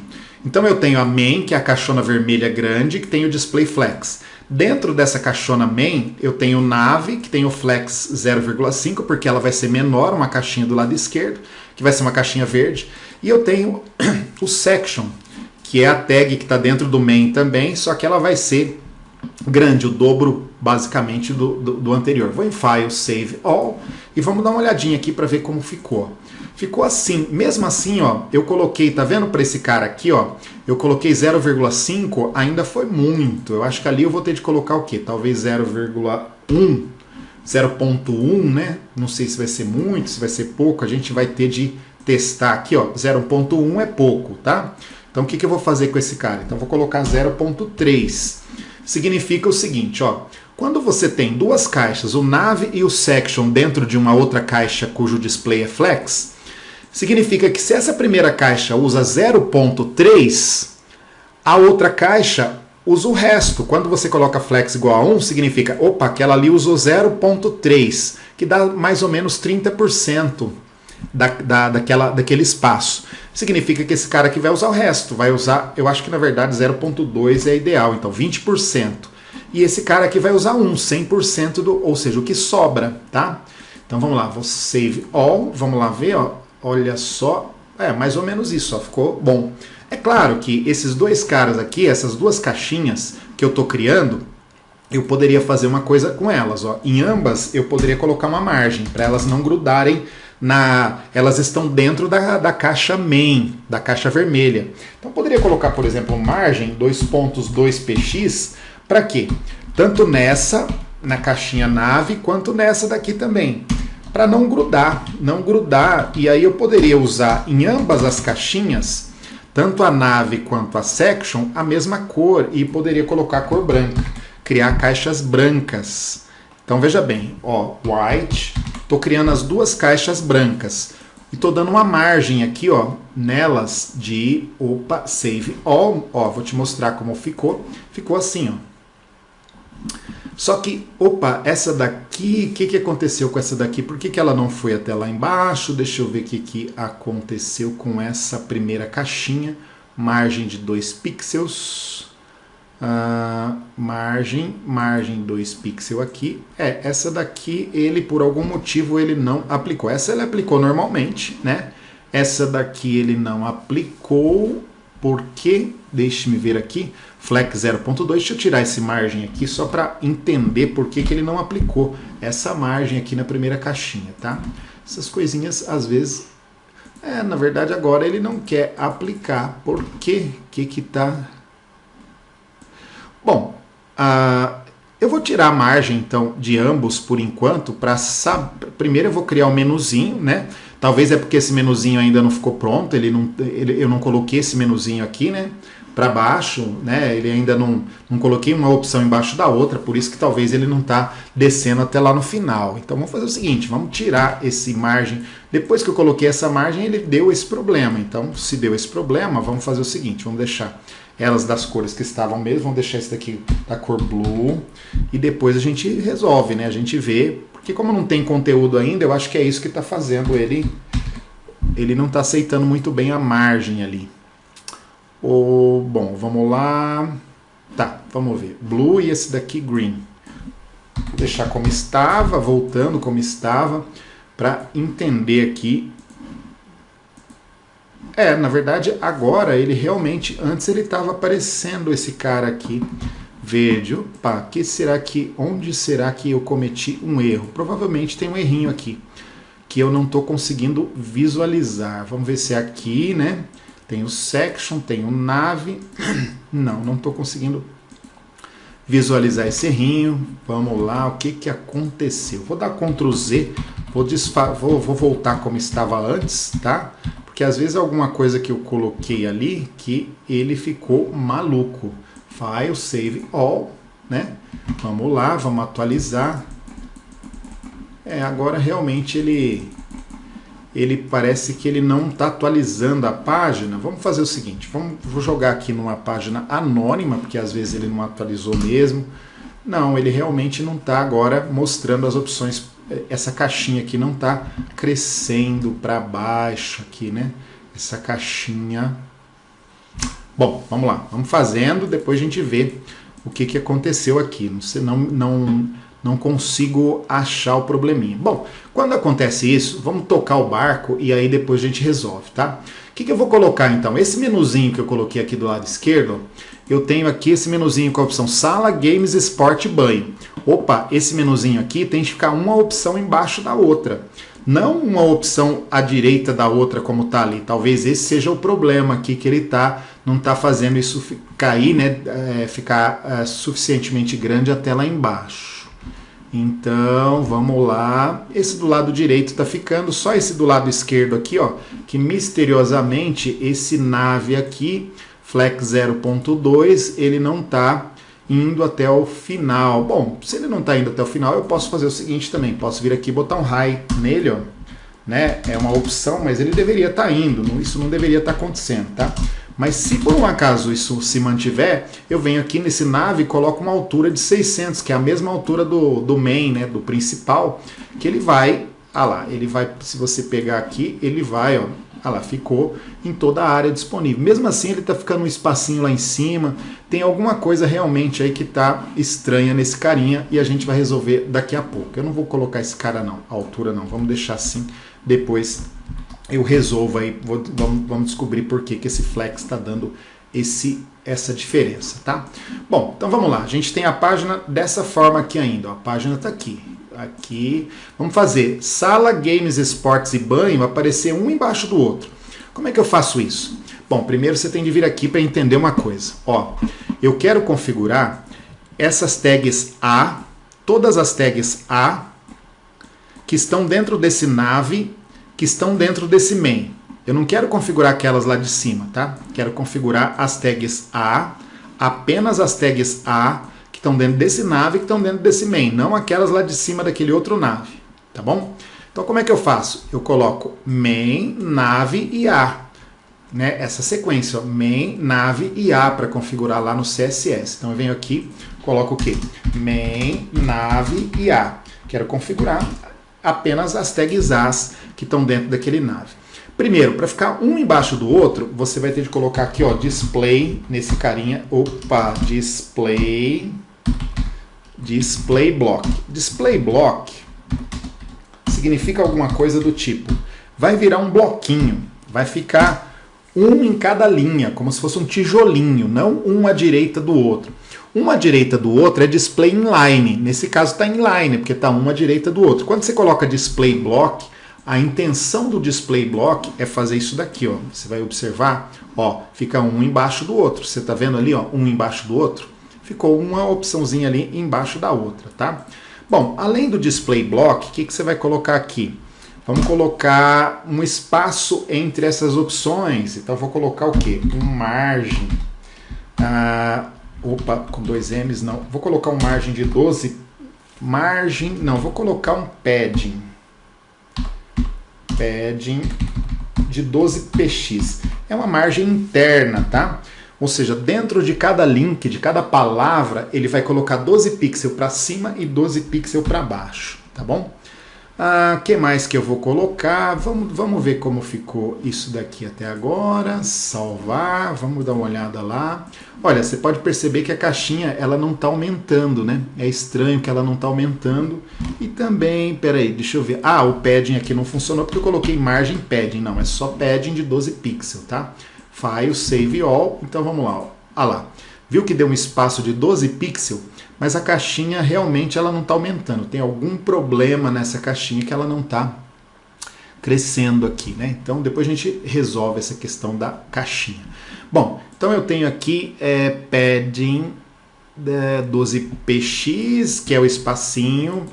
Então eu tenho a main, que é a caixona vermelha grande, que tem o display flex. Dentro dessa caixona main, eu tenho o nav, que tem o flex 0,5, porque ela vai ser menor, uma caixinha do lado esquerdo, que vai ser uma caixinha verde. E eu tenho o section, que é a tag que está dentro do main também, só que ela vai ser grande, o dobro basicamente do anterior. Vou em File, Save All, e vamos dar uma olhadinha aqui para ver como ficou. Ficou assim, mesmo assim, ó, eu coloquei, tá vendo para esse cara aqui, ó, eu coloquei 0,5, ainda foi muito. Eu acho que ali eu vou ter de colocar o quê? Talvez 0,1, 0,1, né? Não sei se vai ser muito, se vai ser pouco, a gente vai ter de testar aqui, ó, 0,1 é pouco, tá? Então o que eu vou fazer com esse cara? Então eu vou colocar 0,3. Significa o seguinte, ó, quando você tem duas caixas, o nav e o section dentro de uma outra caixa cujo display é flex, significa que se essa primeira caixa usa 0,3, a outra caixa usa o resto. Quando você coloca flex igual a 1, significa, opa, aquela ali usou 0,3, que dá mais ou menos 30% daquele espaço. Significa que esse cara aqui vai usar o resto, vai usar, eu acho que na verdade 0,2 é ideal, então 20%. E esse cara aqui vai usar 100% ou seja, o que sobra, tá? Então vamos lá, vou save all, vamos lá ver, ó, olha só, mais ou menos isso, ó, ficou bom. É claro que esses dois caras aqui, essas duas caixinhas que eu estou criando, eu poderia fazer uma coisa com elas, ó. Em ambas eu poderia colocar uma margem para elas não grudarem elas estão dentro da caixa main, da caixa vermelha. Então eu poderia colocar, por exemplo, margem 2.2px para quê? Tanto nessa, na caixinha nave, quanto nessa daqui também. Para não grudar, e aí eu poderia usar em ambas as caixinhas, tanto a nave quanto a section, a mesma cor e poderia colocar a cor branca, criar caixas brancas. Então veja bem, ó, white, estou criando as duas caixas brancas e estou dando uma margem aqui, ó, nelas de, save all, ó, vou te mostrar como ficou assim, ó. Só que, essa daqui, o que aconteceu com essa daqui? Por que ela não foi até lá embaixo? Deixa eu ver o que aconteceu com essa primeira caixinha. Margem de 2 pixels. Margem 2 pixels aqui. Essa daqui, ele por algum motivo, ele não aplicou. Essa ele aplicou normalmente, né? Essa daqui ele não aplicou, porque, deixe-me ver aqui, flex 0.2, deixa eu tirar esse margem aqui só para entender por que ele não aplicou essa margem aqui na primeira caixinha, tá? Essas coisinhas, às vezes, na verdade agora ele não quer aplicar, por quê? Que tá... Bom, eu vou tirar a margem, então, de ambos por enquanto, para saber... Primeiro eu vou criar um menuzinho, né? Talvez é porque esse menuzinho ainda não ficou pronto, eu não coloquei esse menuzinho aqui, né? Para baixo, né? Ele ainda não coloquei uma opção embaixo da outra, por isso que talvez ele não está descendo até lá no final. Então vamos fazer o seguinte, vamos tirar esse margem. Depois que eu coloquei essa margem, ele deu esse problema. Então, se deu esse problema, vamos fazer o seguinte, vamos deixar elas das cores que estavam mesmo, vamos deixar esse daqui da cor blue, e depois a gente resolve, né? A gente vê, porque como não tem conteúdo ainda, eu acho que é isso que está fazendo ele não está aceitando muito bem a margem ali. Bom, vamos lá. Tá, vamos ver. Blue e esse daqui green. Vou deixar como estava, voltando como estava, para entender aqui. Na verdade, agora ele realmente, antes ele estava aparecendo esse cara aqui, verde. Onde será que eu cometi um erro? Provavelmente tem um errinho aqui, que eu não estou conseguindo visualizar. Vamos ver se é aqui, né? Tem o section, tem o nave. Não estou conseguindo visualizar esse errinho. Vamos lá, o que aconteceu? Vou dar Ctrl Z, vou voltar como estava antes, tá? Porque às vezes alguma coisa que eu coloquei ali que ele ficou maluco. File, Save All, né? Vamos lá, vamos atualizar. Agora realmente ele parece que ele não está atualizando a página. Vamos fazer o seguinte, vou jogar aqui numa página anônima, porque às vezes ele não atualizou mesmo. Não, ele realmente não está agora mostrando as opções. Essa caixinha aqui não está crescendo para baixo aqui, né? Essa caixinha. Bom, vamos lá, vamos fazendo, depois a gente vê o que aconteceu aqui. Não consigo achar o probleminha. Bom, quando acontece isso, vamos tocar o barco e aí depois a gente resolve, tá? O que eu vou colocar então? Esse menuzinho que eu coloquei aqui do lado esquerdo, eu tenho aqui esse menuzinho com a opção Sala, Games, Sport, Banho. Esse menuzinho aqui tem que ficar uma opção embaixo da outra. Não uma opção à direita da outra como está ali. Talvez esse seja o problema aqui, que ele não está fazendo isso cair, né? Ficar suficientemente grande até lá embaixo. Então, vamos lá. Esse do lado direito está ficando, só esse do lado esquerdo aqui, ó, que misteriosamente esse nave aqui, flex 0.2, ele não está indo até o final. Bom, se ele não está indo até o final, eu posso fazer o seguinte também, posso vir aqui e botar um high nele, ó, né? É uma opção, mas ele deveria estar indo, isso não deveria estar acontecendo, tá? Mas se por um acaso isso se mantiver, eu venho aqui nesse nave e coloco uma altura de 600, que é a mesma altura do main, né, do principal, que ele vai, lá, ele vai, se você pegar aqui, ele vai, ó, Ah lá, ficou em toda a área disponível. Mesmo assim, ele está ficando um espacinho lá em cima. Tem alguma coisa realmente aí que está estranha nesse carinha e a gente vai resolver daqui a pouco. Eu não vou colocar esse cara não, a altura não. Vamos deixar assim, depois eu resolvo aí. Vamos descobrir por que esse flex está dando essa diferença, tá? Bom, então vamos lá. A gente tem a página dessa forma aqui ainda. Ó. A página está aqui. Aqui, vamos fazer sala, games, esportes e banho aparecer um embaixo do outro. Como é que eu faço isso? Bom, primeiro você tem de vir aqui para entender uma coisa. Ó, eu quero configurar essas tags A, todas as tags A que estão dentro desse nave, que estão dentro desse main. Eu não quero configurar aquelas lá de cima, tá? Quero configurar as tags A, apenas as tags A que estão dentro desse nave, que estão dentro desse main, não aquelas lá de cima daquele outro nave, tá bom? Então como é que eu faço? Eu coloco main, nave e A, né? Essa sequência, ó, main, nave e A para configurar lá no CSS. Então eu venho aqui, coloco o quê? Main, nave e A. Quero configurar apenas as tags As que estão dentro daquele nave. Primeiro, para ficar um embaixo do outro, você vai ter de colocar aqui, ó, display nesse carinha, display block. Display block significa alguma coisa do tipo, vai virar um bloquinho, vai ficar um em cada linha, como se fosse um tijolinho, não um à direita do outro. Um à direita do outro é display inline, nesse caso está inline, porque está um à direita do outro. Quando você coloca display block, a intenção do display block é fazer isso daqui, ó. Você vai observar, ó, fica um embaixo do outro. Você está vendo ali, ó, um embaixo do outro? Ficou uma opçãozinha ali embaixo da outra, tá? Bom, além do display block, o que você vai colocar aqui? Vamos colocar um espaço entre essas opções. Então vou colocar o quê? Um margem. Com dois M's, não. Vou colocar um margem de 12. Margem, não, vou colocar um padding. Padding de 12px. É uma margem interna, tá? Ou seja, dentro de cada link, de cada palavra, ele vai colocar 12 pixels para cima e 12 pixels para baixo, tá bom? Que mais que eu vou colocar? Vamos ver como ficou isso daqui até agora. Salvar, vamos dar uma olhada lá. Olha, você pode perceber que a caixinha ela não está aumentando, né? É estranho que ela não está aumentando. E também, peraí, deixa eu ver. O padding aqui não funcionou porque eu coloquei margem padding. Não, é só padding de 12 pixels, tá? File, save all. Então vamos lá. Ó lá. Viu que deu um espaço de 12 pixels? Mas a caixinha realmente ela não está aumentando. Tem algum problema nessa caixinha que ela não está crescendo aqui, né? Então depois a gente resolve essa questão da caixinha. Bom, então eu tenho aqui padding 12px, que é o espacinho.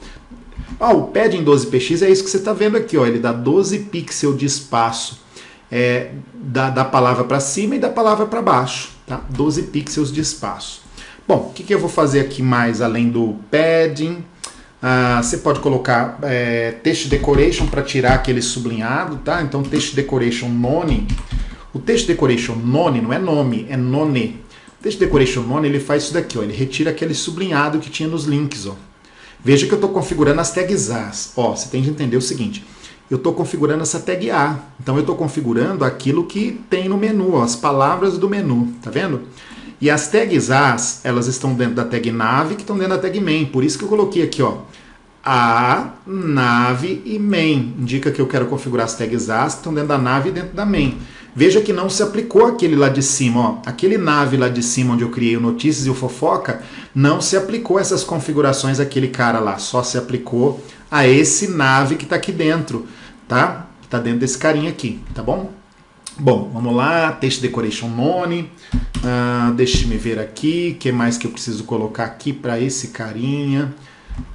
O padding 12px é isso que você está vendo aqui, ó. Ele dá 12 pixels de espaço da palavra para cima e da palavra para baixo, tá? 12 pixels de espaço. Bom, o que eu vou fazer aqui mais além do padding? Você pode colocar text decoration para tirar aquele sublinhado, tá? Então text decoration none. O text decoration none não é nome, é none. O text decoration none ele faz isso daqui, ó. Ele retira aquele sublinhado que tinha nos links, ó. Veja que eu estou configurando as tags As. Ó, você tem que entender o seguinte. Eu estou configurando essa tag A. Então eu estou configurando aquilo que tem no menu, ó, as palavras do menu, tá vendo? E as tags As, elas estão dentro da tag nave, que estão dentro da tag main. Por isso que eu coloquei aqui, ó, A, nave e main. Indica que eu quero configurar as tags As que estão dentro da nave e dentro da main. Veja que não se aplicou aquele lá de cima, ó. Aquele nave lá de cima onde eu criei o notícias e o fofoca, não se aplicou essas configurações àquele cara lá. Só se aplicou a esse nave que está aqui dentro, tá? Que está dentro desse carinha aqui, tá bom? Bom, vamos lá, text decoration none, deixa-me ver aqui, o que mais que eu preciso colocar aqui para esse carinha.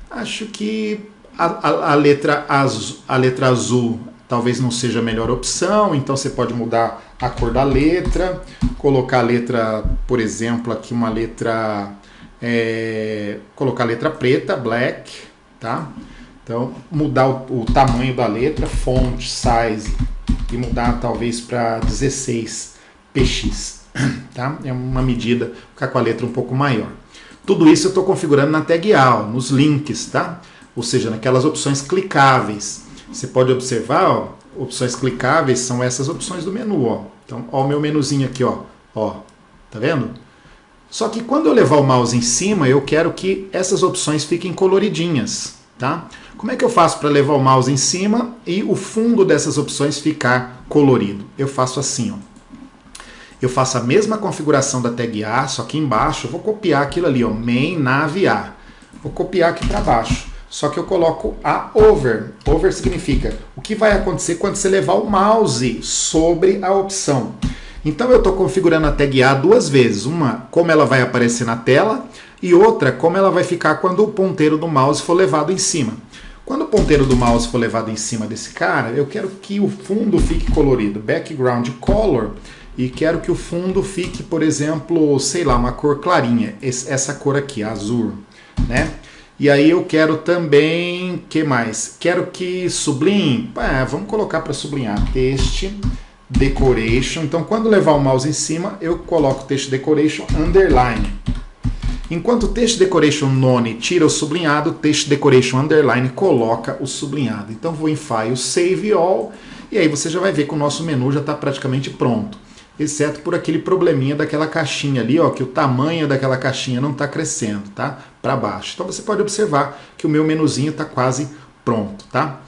Acho que a letra azul talvez não seja a melhor opção, então você pode mudar a cor da letra, colocar a letra, por exemplo, aqui uma letra, colocar a letra preta, black, tá? Então, mudar o tamanho da letra, font size, e mudar talvez para 16px, tá? É uma medida, ficar com a letra um pouco maior. Tudo isso eu estou configurando na tag A, ó, nos links, tá? Ou seja, naquelas opções clicáveis. Você pode observar, ó, opções clicáveis são essas opções do menu, ó. Então, ó o meu menuzinho aqui, ó. Ó, tá vendo? Só que quando eu levar o mouse em cima, eu quero que essas opções fiquem coloridinhas, tá? Como é que eu faço para levar o mouse em cima e o fundo dessas opções ficar colorido? Eu faço assim, ó. Eu faço a mesma configuração da tag A, só que embaixo eu vou copiar aquilo ali, ó, main nav A. Vou copiar aqui para baixo. Só que eu coloco a over. Over significa o que vai acontecer quando você levar o mouse sobre a opção. Então eu estou configurando a tag A duas vezes. Uma, como ela vai aparecer na tela, e outra, como ela vai ficar quando o ponteiro do mouse for levado em cima. Quando o ponteiro do mouse for levado em cima desse cara, eu quero que o fundo fique colorido. Background color. E quero que o fundo fique, por exemplo, sei lá, uma cor clarinha. Essa cor aqui, azul, né? E aí eu quero também, que mais? Quero que sublinhe, vamos colocar para sublinhar, text decoration. Então quando levar o mouse em cima, eu coloco text decoration underline. Enquanto o text decoration none tira o sublinhado, text decoration underline coloca o sublinhado. Então vou em File, Save All, e aí você já vai ver que o nosso menu já está praticamente pronto. Exceto por aquele probleminha daquela caixinha ali, ó, que o tamanho daquela caixinha não está crescendo, tá? Para baixo. Então você pode observar que o meu menuzinho está quase pronto, tá?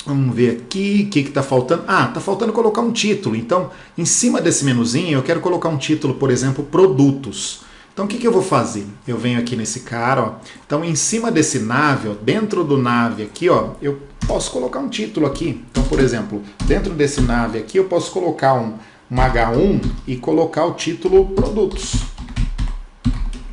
Vamos ver aqui, o que está faltando? Está faltando colocar um título. Então, em cima desse menuzinho, eu quero colocar um título, por exemplo, produtos. Então, o que eu vou fazer? Eu venho aqui nesse cara, ó. Então, em cima desse nav, ó, dentro do nav aqui, ó, eu posso colocar um título aqui. Então, por exemplo, dentro desse nav aqui, eu posso colocar um H1 e colocar o título produtos.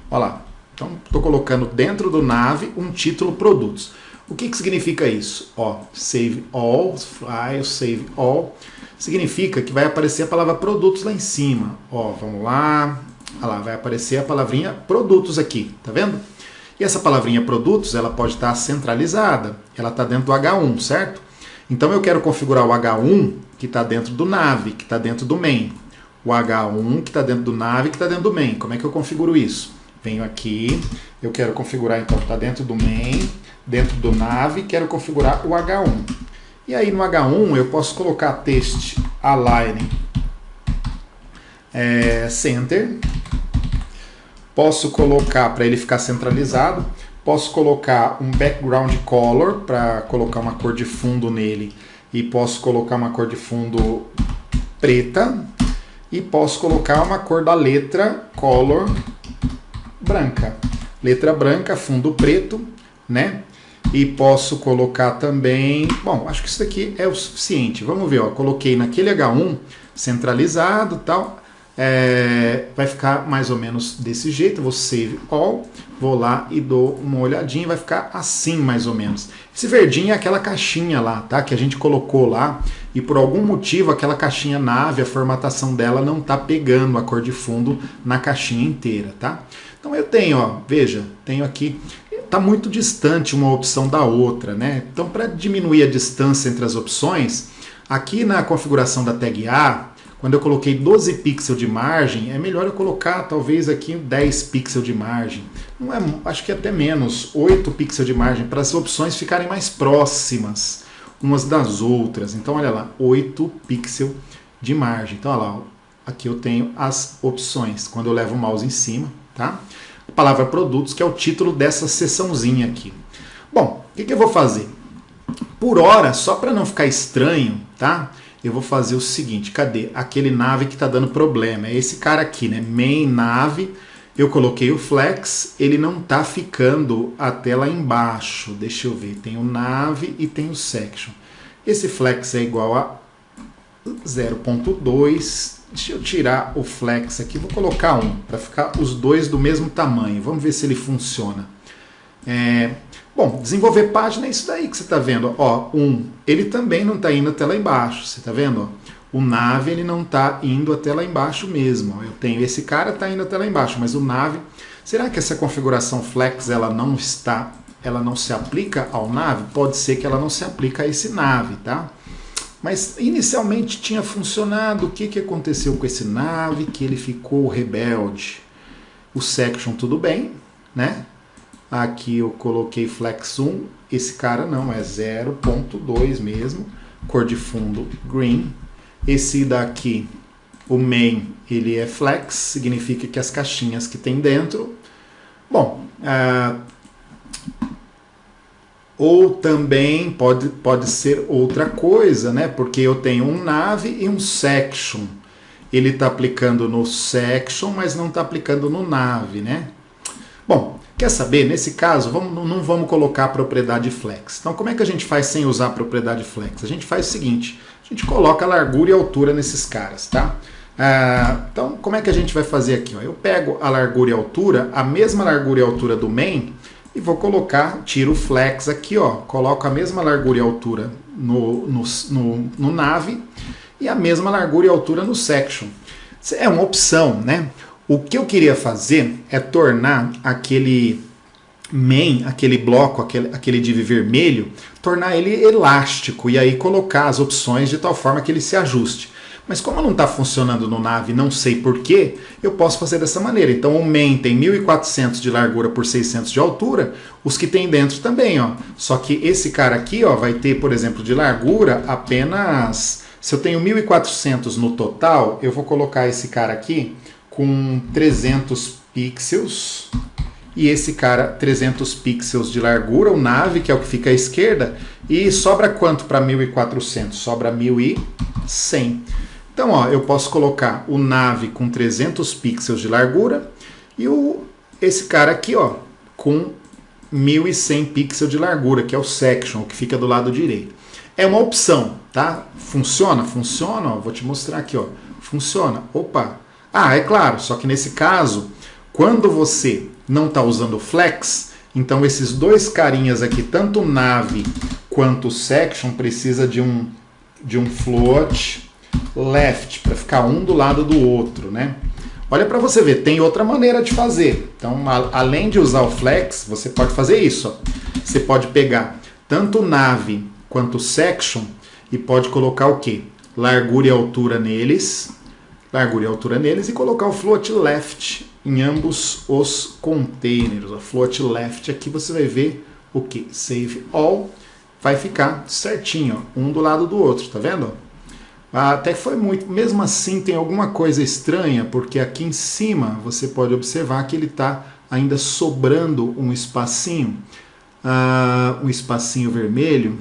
Olha lá. Então, estou colocando dentro do nav um título produtos. O que significa isso? Ó, Save All, File, Save All, significa que vai aparecer a palavra produtos lá em cima. Ó, vamos lá. Olha lá, vai aparecer a palavrinha produtos aqui, tá vendo? E essa palavrinha produtos, ela pode estar centralizada, ela está dentro do H1, certo? Então eu quero configurar o H1 que está dentro do nav, que está dentro do main. O H1 que está dentro do nav, que está dentro do main. Como é que eu configuro isso? Venho aqui, eu quero configurar então, está dentro do main, dentro do nav, quero configurar o H1. E aí no H1 eu posso colocar text align center. Posso colocar, para ele ficar centralizado, posso colocar um background color, para colocar uma cor de fundo nele, e posso colocar uma cor de fundo preta, e posso colocar uma cor da letra color branca. Letra branca, fundo preto, né? E posso colocar também, bom, acho que isso daqui é o suficiente. Vamos ver, ó, coloquei naquele H1 centralizado e tal. Vai ficar mais ou menos desse jeito. Eu vou save all, vou lá e dou uma olhadinha, vai ficar assim mais ou menos. Esse verdinho é aquela caixinha lá, tá? Que a gente colocou lá e por algum motivo aquela caixinha nave, a formatação dela não tá pegando a cor de fundo na caixinha inteira, tá? Então eu tenho, ó, veja, tenho aqui, tá muito distante uma opção da outra, né? Então para diminuir a distância entre as opções, aqui na configuração da tag A, quando eu coloquei 12 pixels de margem, é melhor eu colocar talvez aqui 10 pixels de margem. Não é, acho que até menos, 8 pixels de margem, para as opções ficarem mais próximas umas das outras. Então olha lá, 8 pixels de margem. Então olha lá, aqui eu tenho as opções, quando eu levo o mouse em cima, tá? A palavra produtos, que é o título dessa seçãozinha aqui. Bom, o que eu vou fazer? Por hora, só para não ficar estranho, tá? Eu vou fazer o seguinte, cadê? Aquele nav que está dando problema, é esse cara aqui, né? Main nav, eu coloquei o flex, ele não está ficando até lá embaixo. Deixa eu ver, tem o nav e tem o section. Esse flex é igual a 0.2. Deixa eu tirar o flex aqui, vou colocar 1, para ficar os dois do mesmo tamanho. Vamos ver se ele funciona. Bom, desenvolver página é isso daí que você está vendo. Ó, ele também não está indo até lá embaixo. Você está vendo? Ó? O nav ele não está indo até lá embaixo mesmo. Ó. Eu tenho esse cara está indo até lá embaixo, mas o nav. Será que essa configuração flex ela não se aplica ao nav? Pode ser que ela não se aplica a esse nav, tá? Mas inicialmente tinha funcionado. O que aconteceu com esse nav? Que ele ficou rebelde. O section tudo bem, né? Aqui eu coloquei flex 1, esse cara não, é 0.2 mesmo, cor de fundo green. Esse daqui, o main, ele é flex, significa que as caixinhas que tem dentro. Bom, ou também pode ser outra coisa, né? Porque eu tenho um nav e um section. Ele está aplicando no section, mas não está aplicando no nav, né? Bom, quer saber? Nesse caso, não vamos colocar a propriedade flex. Então, como é que a gente faz sem usar a propriedade flex? A gente faz o seguinte, a gente coloca a largura e altura nesses caras, tá? Então, como é que a gente vai fazer aqui? Ó? Eu pego a largura e altura, a mesma largura e altura do main, e vou colocar, tiro o flex aqui, ó, coloco a mesma largura e altura no nav e a mesma largura e altura no section. É uma opção, né? O que eu queria fazer é tornar aquele main, aquele bloco, aquele div vermelho, tornar ele elástico e aí colocar as opções de tal forma que ele se ajuste. Mas como não está funcionando no nav, não sei porquê, eu posso fazer dessa maneira. Então o main tem 1400 de largura por 600 de altura, os que tem dentro também, ó. Só que esse cara aqui, ó, vai ter, por exemplo, de largura apenas... Se eu tenho 1400 no total, eu vou colocar esse cara aqui com 300 pixels e esse cara 300 pixels de largura, o nav, que é o que fica à esquerda, e sobra quanto para 1400? Sobra 1100. Então, ó, eu posso colocar o nav com 300 pixels de largura e esse cara aqui, ó, com 1100 pixels de largura, que é o section, que fica do lado direito. É uma opção, tá? Funciona? Funciona, ó, vou te mostrar aqui, ó. Funciona. Opa! É claro, só que nesse caso, quando você não está usando o flex, então esses dois carinhas aqui, tanto o nav quanto o section, precisa de um float left, para ficar um do lado do outro, né? Olha para você ver, tem outra maneira de fazer. Então, além de usar o flex, você pode fazer isso. Ó. Você pode pegar tanto o nav quanto o section e pode colocar o quê? Largura e altura neles e colocar o float left em ambos os containers. O float left aqui você vai ver o que? Save all, vai ficar certinho, ó, um do lado do outro, tá vendo? Até que foi muito, mesmo assim tem alguma coisa estranha, porque aqui em cima você pode observar que ele está ainda sobrando um espacinho vermelho.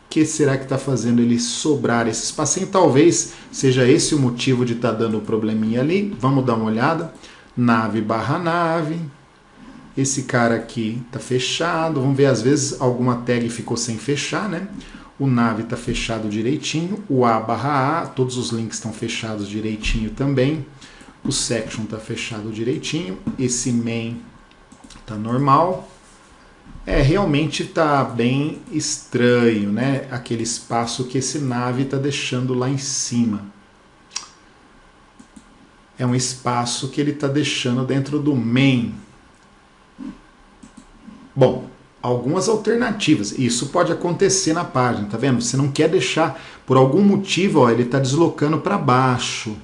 Que será que está fazendo ele sobrar esse espacinho? Talvez seja esse o motivo de estar dando o probleminha ali. Vamos dar uma olhada. Nav barra nav. Esse cara aqui está fechado. Vamos ver, às vezes alguma tag ficou sem fechar, né? O nav está fechado direitinho. O A barra A, todos os links estão fechados direitinho também. O section está fechado direitinho. Esse main está normal. Realmente está bem estranho, né? Aquele espaço que esse nav está deixando lá em cima. É um espaço que ele está deixando dentro do main. Bom, algumas alternativas. Isso pode acontecer na página, tá vendo? Você não quer deixar, por algum motivo, ó, ele está deslocando para baixo.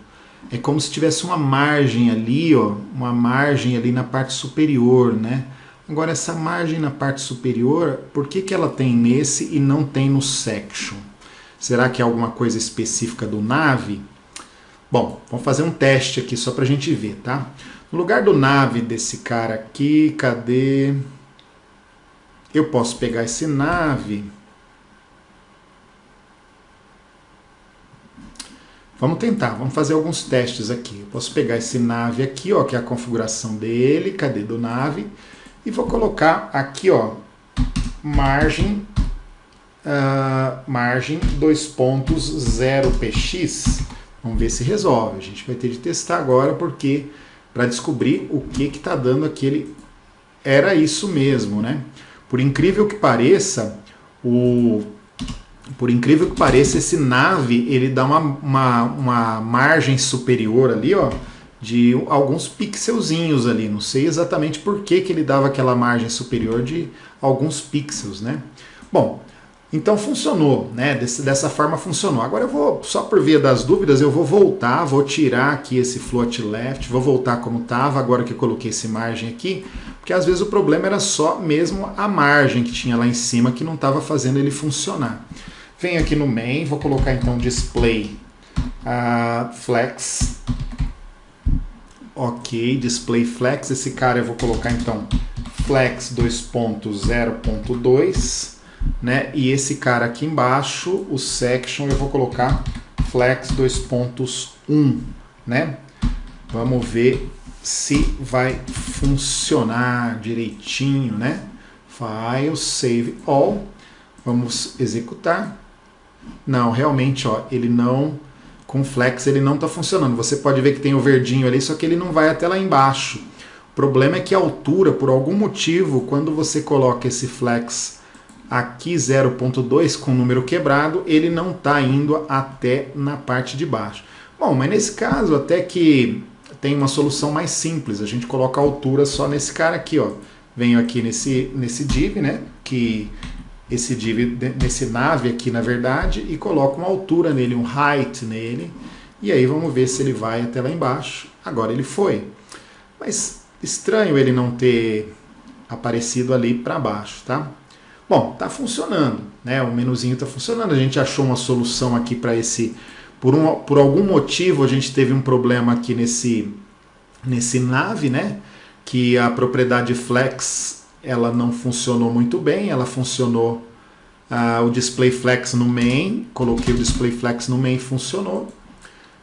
É como se tivesse uma margem ali, ó, uma margem ali na parte superior, né? Agora, essa margem na parte superior, por que ela tem nesse e não tem no section? Será que é alguma coisa específica do nav? Bom, vamos fazer um teste aqui só para a gente ver, tá? No lugar do nav desse cara aqui, cadê? Eu posso pegar esse nav. Vamos tentar, vamos fazer alguns testes aqui. Eu posso pegar esse nav aqui, ó, que é a configuração dele. Cadê do nav? E vou colocar aqui, ó, margem 2.0px. Vamos ver se resolve. A gente vai ter de testar agora, porque para descobrir o que está dando aquele... Era isso mesmo, né? Por incrível que pareça, esse nav, ele dá uma margem superior ali, ó, de alguns pixelzinhos ali. Não sei exatamente por que ele dava aquela margem superior de alguns pixels, né? Bom, então funcionou, né? Dessa forma funcionou. Agora eu vou, só por via das dúvidas, eu vou voltar, vou tirar aqui esse float left, vou voltar como estava, agora que eu coloquei esse margem aqui, porque às vezes o problema era só mesmo a margem que tinha lá em cima que não estava fazendo ele funcionar. Venho aqui no main, vou colocar então display flex. Ok, display flex, esse cara eu vou colocar então flex 2.0.2, né? E esse cara aqui embaixo, o section, eu vou colocar flex 2.1, né? Vamos ver se vai funcionar direitinho, né? File, save all. Vamos executar. Não, realmente, ó, ele não, com flex ele não está funcionando. Você pode ver que tem o verdinho ali, só que ele não vai até lá embaixo. O problema é que a altura, por algum motivo, quando você coloca esse flex aqui 0.2 com o número quebrado, ele não está indo até na parte de baixo. Bom, mas nesse caso até que tem uma solução mais simples. A gente coloca a altura só nesse cara aqui, ó. Venho aqui nesse div, né? Que esse div nesse nav aqui, na verdade, e coloco uma altura nele, um height nele. E aí vamos ver se ele vai até lá embaixo. Agora ele foi. Mas estranho ele não ter aparecido ali para baixo, tá? Bom, tá funcionando, né? O menuzinho tá funcionando. A gente achou uma solução aqui para esse. Por algum motivo a gente teve um problema aqui nesse nav, né? Que a propriedade flex ela não funcionou muito bem. Ela funcionou o display flex no main. Coloquei o display flex no main, funcionou.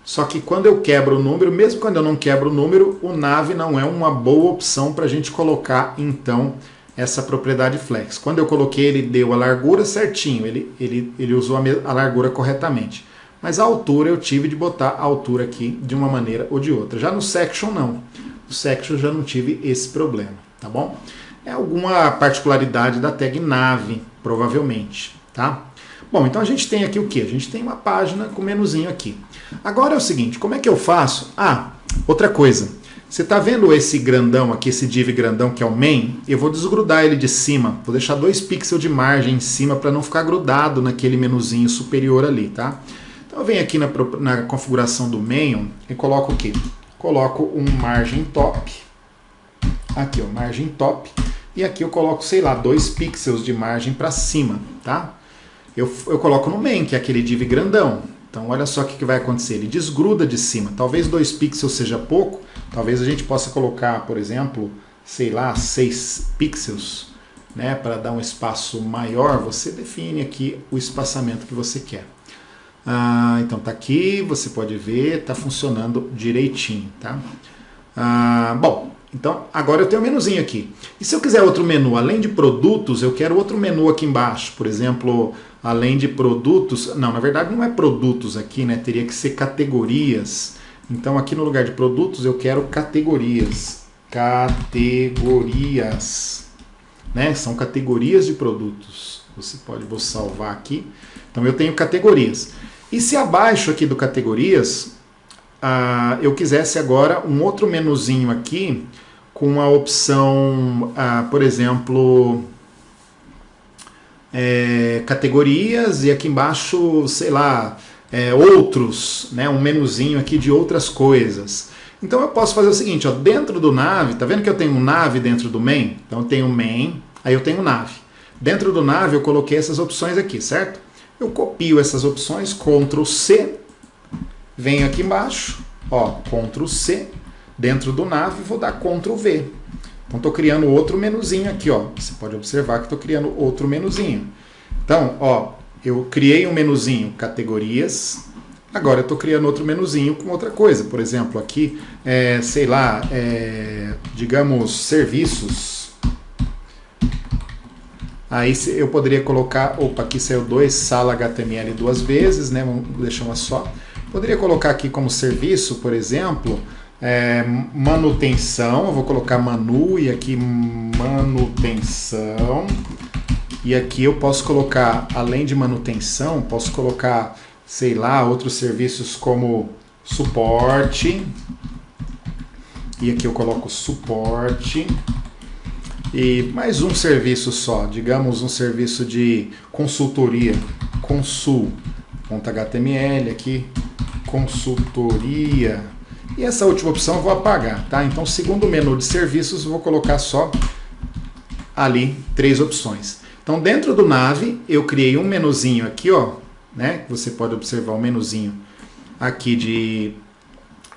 Só que quando eu quebro o número, mesmo quando eu não quebro o número, o nav não é uma boa opção para a gente colocar, então, essa propriedade flex. Quando eu coloquei, ele deu a largura certinho, ele usou a largura corretamente. Mas a altura, eu tive de botar a altura aqui de uma maneira ou de outra. Já no section, não. No section, já não tive esse problema, tá bom? É alguma particularidade da tag nav, provavelmente, tá? Bom, então a gente tem aqui o quê? A gente tem uma página com menuzinho aqui. Agora é o seguinte, como é que eu faço? Ah, outra coisa. Você está vendo esse grandão aqui, esse div grandão que é o main? Eu vou desgrudar ele de cima. Vou deixar 2 pixels de margem em cima para não ficar grudado naquele menuzinho superior ali, tá? Então eu venho aqui na configuração do main e coloco o quê? Coloco um margem top. Aqui, ó, margem top. E aqui eu coloco, sei lá, 2 pixels de margem para cima, tá? Eu coloco no main, que é aquele div grandão. Então olha só o que vai acontecer, ele desgruda de cima. Talvez 2 pixels seja pouco, talvez a gente possa colocar, por exemplo, sei lá, 6 pixels, né, para dar um espaço maior. Você define aqui o espaçamento que você quer. Então tá aqui, você pode ver, tá funcionando direitinho, tá? Bom, então agora eu tenho um menuzinho aqui. E se eu quiser outro menu, além de produtos, eu quero outro menu aqui embaixo, por exemplo, além de produtos, não, na verdade não é produtos aqui, né? Teria que ser categorias. Então aqui no lugar de produtos eu quero categorias. Categorias, né? São categorias de produtos. Vou salvar aqui. Então eu tenho categorias. E se abaixo aqui do categorias, eu quisesse agora um outro menuzinho aqui com a opção, por exemplo, categorias, e aqui embaixo, sei lá, outros, né, um menuzinho aqui de outras coisas. Então eu posso fazer o seguinte, ó, dentro do nav, tá vendo que eu tenho um nav dentro do main? Então eu tenho main, aí eu tenho nav. Dentro do nav eu coloquei essas opções aqui, certo? Eu copio essas opções, Ctrl C, venho aqui embaixo, ó, Ctrl C, dentro do nav, vou dar Ctrl V. Então estou criando outro menuzinho aqui, ó. Você pode observar que estou criando outro menuzinho. Então, ó, eu criei um menuzinho categorias, agora eu estou criando outro menuzinho com outra coisa. Por exemplo, aqui, sei lá, digamos, serviços. Aí eu poderia colocar, opa, aqui saiu 2, sala HTML 2 vezes, né? Vamos deixar uma só. Poderia colocar aqui como serviço, por exemplo, manutenção. Eu vou colocar manu e aqui manutenção. E aqui eu posso colocar, além de manutenção, posso colocar, sei lá, outros serviços como suporte. E aqui eu coloco suporte. E mais um serviço só, digamos um serviço de consultoria, consul.html aqui, consultoria. E essa última opção eu vou apagar, tá? Então, segundo menu de serviços, eu vou colocar só ali 3 opções. Então, dentro do Nave, eu criei um menuzinho aqui, ó, né? Você pode observar o menuzinho aqui de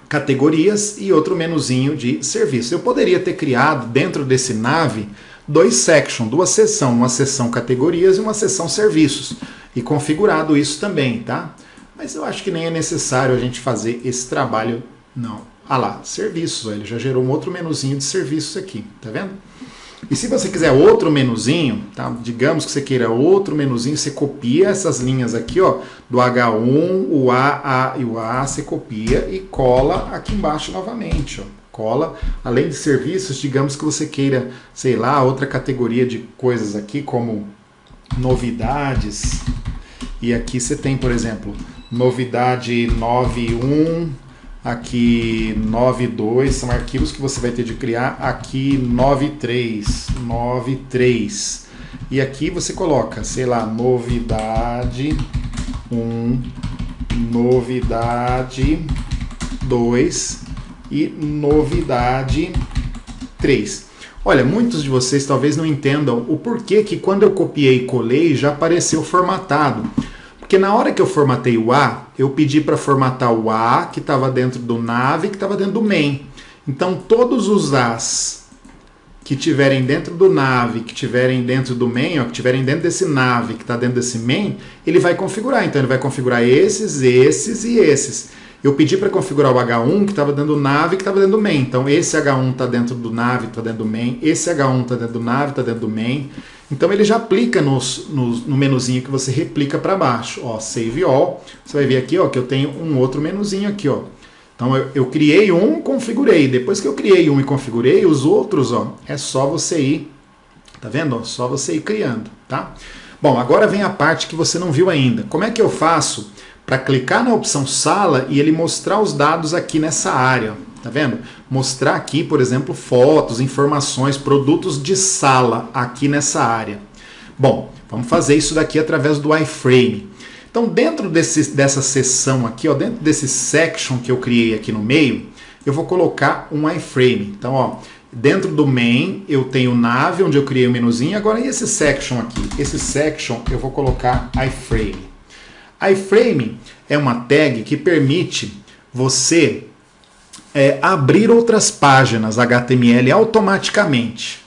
categorias e outro menuzinho de serviço. Eu poderia ter criado dentro desse Nave 2 sections, 2 seções, uma seção categorias e uma seção serviços, e configurado isso também, tá? Mas eu acho que nem é necessário a gente fazer esse trabalho, não. Ah lá, serviços, ó, ele já gerou um outro menuzinho de serviços aqui, tá vendo? E se você quiser outro menuzinho, tá? Digamos que você queira outro menuzinho, você copia essas linhas aqui, ó, do H1, o A e o A, você copia e cola aqui embaixo novamente, ó. Cola, além de serviços, digamos que você queira, sei lá, outra categoria de coisas aqui, como novidades. E aqui você tem, por exemplo, novidade 9.1, aqui 9.2, são arquivos que você vai ter de criar, aqui 9.3. E aqui você coloca, sei lá, novidade 1, novidade 2 e novidade 3. Olha, muitos de vocês talvez não entendam o porquê que quando eu copiei e colei já apareceu formatado. Porque na hora que eu formatei o A, eu pedi para formatar o A que estava dentro do Nave, que estava dentro do main. Então todos os As que tiverem dentro do Nave, que tiverem dentro do main, ó, que tiverem dentro desse Nave, que está dentro desse main, ele vai configurar. Então ele vai configurar esses e esses. Eu pedi para configurar o H1 que estava dentro do Nave, que estava dentro do main. Então esse H1 está dentro do Nave, está dentro do main. Esse H1 está dentro do Nave, está dentro do main. Então ele já aplica no menuzinho que você replica para baixo. Ó, Save All. Você vai ver aqui, ó, que eu tenho um outro menuzinho aqui, ó. Então eu criei um, configurei. Depois que eu criei um e configurei, os outros, ó, é só você ir, tá vendo? Ó, só você ir criando, tá? Bom, agora vem a parte que você não viu ainda. Como é que eu faço para clicar na opção sala e ele mostrar os dados aqui nessa área? Tá vendo? Mostrar aqui, por exemplo, fotos, informações, produtos de sala aqui nessa área. Bom, vamos fazer isso daqui através do iframe. Então, dentro dessa seção aqui, ó, dentro desse section que eu criei aqui no meio, eu vou colocar um iframe. Então, ó, dentro do main eu tenho Nave, onde eu criei o menuzinho. Agora, e esse section aqui? Esse section eu vou colocar iframe. iframe é uma tag que permite você abrir outras páginas HTML automaticamente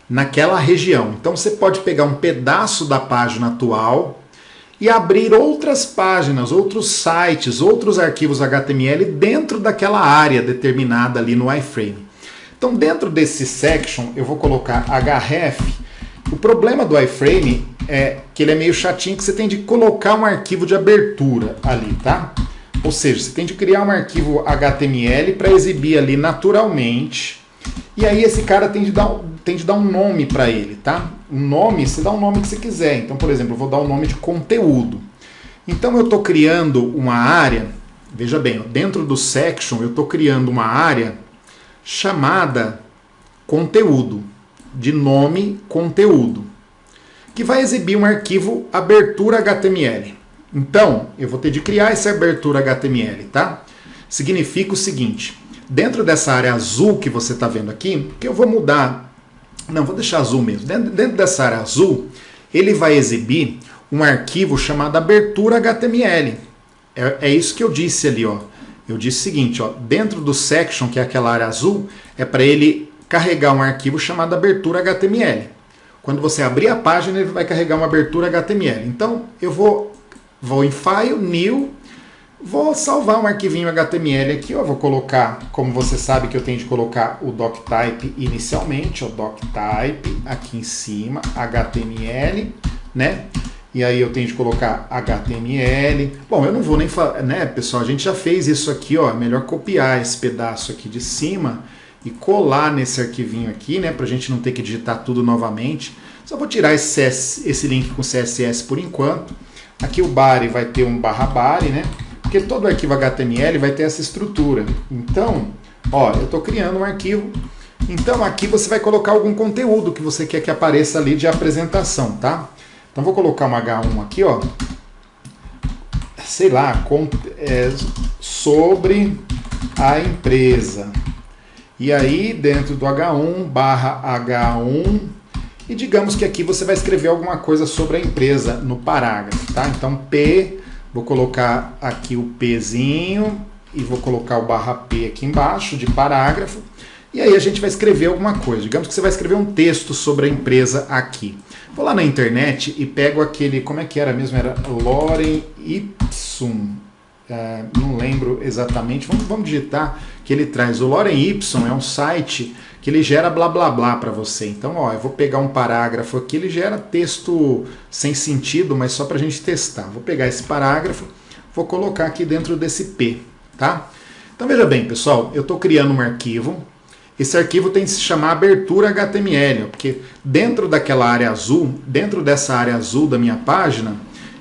naquela região. Então você pode pegar um pedaço da página atual e abrir outras páginas, outros sites, outros arquivos HTML dentro daquela área determinada ali no iframe. Então dentro desse section eu vou colocar href. O problema do iframe é que ele é meio chatinho, que você tem de colocar um arquivo de abertura ali, tá? Ou seja, você tem de criar um arquivo HTML para exibir ali naturalmente. E aí esse cara tem de dar um nome para ele, tá? Um nome, você dá um nome que você quiser. Então, por exemplo, eu vou dar o nome de conteúdo. Então eu estou criando uma área, veja bem, dentro do section eu estou criando uma área chamada conteúdo, de nome conteúdo, que vai exibir um arquivo abertura HTML. Então, eu vou ter de criar essa abertura HTML, tá? Significa o seguinte, dentro dessa área azul que você está vendo aqui, que eu vou mudar, não, vou deixar azul mesmo, dentro dessa área azul, ele vai exibir um arquivo chamado abertura HTML. É isso que eu disse ali, ó. Eu disse o seguinte, ó, dentro do section, que é aquela área azul, é para ele carregar um arquivo chamado abertura HTML. Quando você abrir a página, ele vai carregar uma abertura HTML. Então, eu vou em File, New, vou salvar um arquivinho HTML aqui, ó, vou colocar, como você sabe que eu tenho de colocar o doctype inicialmente, ó, doctype aqui em cima, HTML, né? E aí eu tenho de colocar HTML. Bom, eu não vou nem falar, né, pessoal, a gente já fez isso aqui, ó, é melhor copiar esse pedaço aqui de cima e colar nesse arquivinho aqui, né, pra gente não ter que digitar tudo novamente. Só vou tirar esse link com CSS por enquanto. Aqui o body vai ter um /body, né? Porque todo arquivo HTML vai ter essa estrutura. Então, ó, eu estou criando um arquivo. Então aqui você vai colocar algum conteúdo que você quer que apareça ali de apresentação, tá? Então vou colocar um H1 aqui, ó. Sei lá, sobre a empresa. E aí, dentro do H1, barra H1, e digamos que aqui você vai escrever alguma coisa sobre a empresa no parágrafo, tá? Então, P, vou colocar aqui o Pzinho e vou colocar o barra P aqui embaixo de parágrafo. E aí a gente vai escrever alguma coisa. Digamos que você vai escrever um texto sobre a empresa aqui. Vou lá na internet e pego aquele, como é que era mesmo? Era Lorem Ipsum. Não lembro exatamente. Vamos digitar que ele traz. O Lorem Ipsum é um site que ele gera blá blá blá para você. Então, ó, eu vou pegar um parágrafo aqui, ele gera texto sem sentido, mas só para a gente testar. Vou pegar esse parágrafo, vou colocar aqui dentro desse P, tá? Então veja bem, pessoal, eu estou criando um arquivo. Esse arquivo tem que se chamar abertura HTML, porque dentro daquela área azul, dentro dessa área azul da minha página,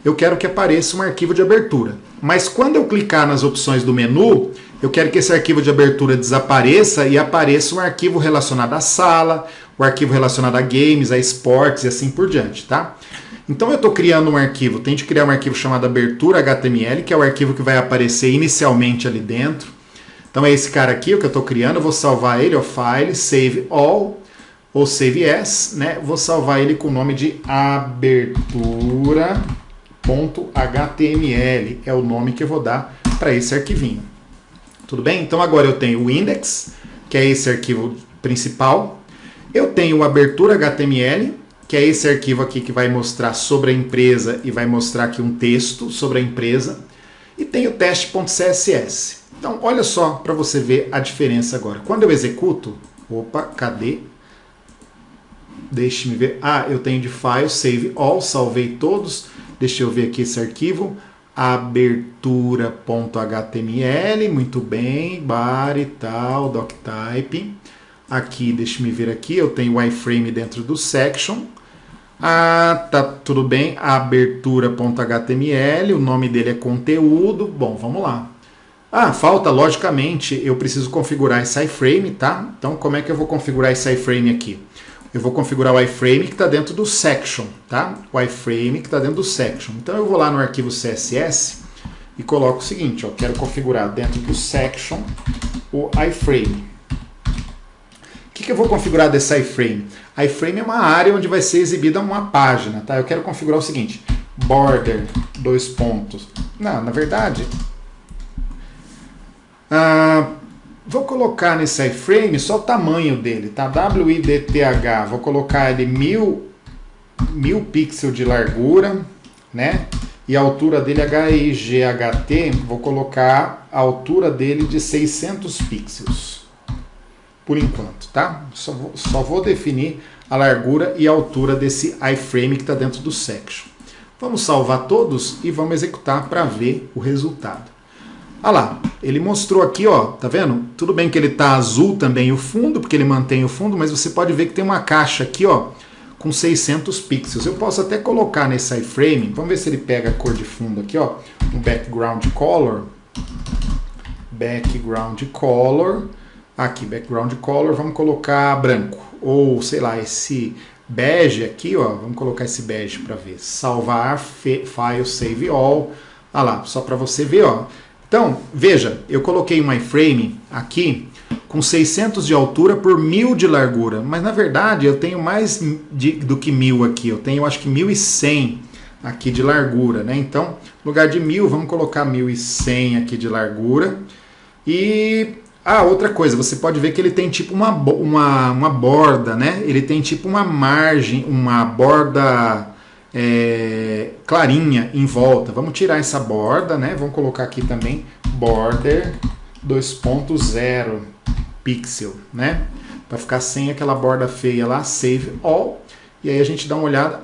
eu quero que apareça um arquivo de abertura. Mas quando eu clicar nas opções do menu, eu quero que esse arquivo de abertura desapareça e apareça um arquivo relacionado à sala, o arquivo relacionado a games, a esportes e assim por diante, tá? Então eu estou criando um arquivo, tenho de criar um arquivo chamado abertura HTML, que é o arquivo que vai aparecer inicialmente ali dentro. Então é esse cara aqui, o que eu estou criando, eu vou salvar ele, ó, File, Save All, ou Save As, né? Vou salvar ele com o nome de abertura.html, é o nome que eu vou dar para esse arquivinho. Tudo bem? Então agora eu tenho o index, que é esse arquivo principal. Eu tenho o abertura HTML, que é esse arquivo aqui que vai mostrar sobre a empresa e vai mostrar aqui um texto sobre a empresa. E tenho o teste.css. Então, olha só para você ver a diferença agora. Quando eu executo, opa, cadê? Deixe-me ver. Ah, eu tenho de file, save all, salvei todos. Deixa eu ver aqui esse arquivo. Abertura.html, muito bem, bar e tal, doctype. Aqui, deixa-me ver aqui, eu tenho o iframe dentro do section. Ah, tá tudo bem, abertura.html, o nome dele é conteúdo. Bom, vamos lá. Ah, falta, logicamente, eu preciso configurar esse iframe, tá? Então, como é que eu vou configurar esse iframe aqui? Eu vou configurar o iframe que está dentro do section, tá? O iframe que está dentro do section. Então, eu vou lá no arquivo CSS e coloco o seguinte, ó, quero configurar dentro do section o iframe. O que eu vou configurar desse iframe? iframe é uma área onde vai ser exibida uma página, tá? Eu quero configurar o seguinte, border, dois pontos. Não, na verdade... vou colocar nesse iframe só o tamanho dele, tá? width, vou colocar ele 1000 pixels de largura, né? E a altura dele HIGHT, vou colocar a altura dele de 600 pixels. Por enquanto, tá? Só vou definir a largura e a altura desse iframe que está dentro do section. Vamos salvar todos e vamos executar para ver o resultado. Olha lá, ele mostrou aqui, ó, tá vendo? Tudo bem que ele tá azul também o fundo, porque ele mantém o fundo, mas você pode ver que tem uma caixa aqui, ó, com 600 pixels. Eu posso até colocar nesse iframe, vamos ver se ele pega a cor de fundo aqui, ó, um background color, aqui, background color, vamos colocar branco, ou sei lá, esse bege aqui, ó, vamos colocar esse bege para ver, salvar, file, save all, olha lá, só para você ver, ó. Então, veja, eu coloquei um iframe aqui com 600 de altura por 1000 de largura, mas na verdade eu tenho mais do que 1000 aqui, eu tenho acho que 1100 aqui de largura, né? Então, no lugar de 1000, vamos colocar 1100 aqui de largura. E, outra coisa, você pode ver que ele tem tipo uma borda, né? Ele tem tipo uma margem, uma borda... clarinha em volta. Vamos tirar essa borda, né? Vamos colocar aqui também border 2.0 pixel, né? Para ficar sem aquela borda feia lá, save all. E aí a gente dá uma olhada.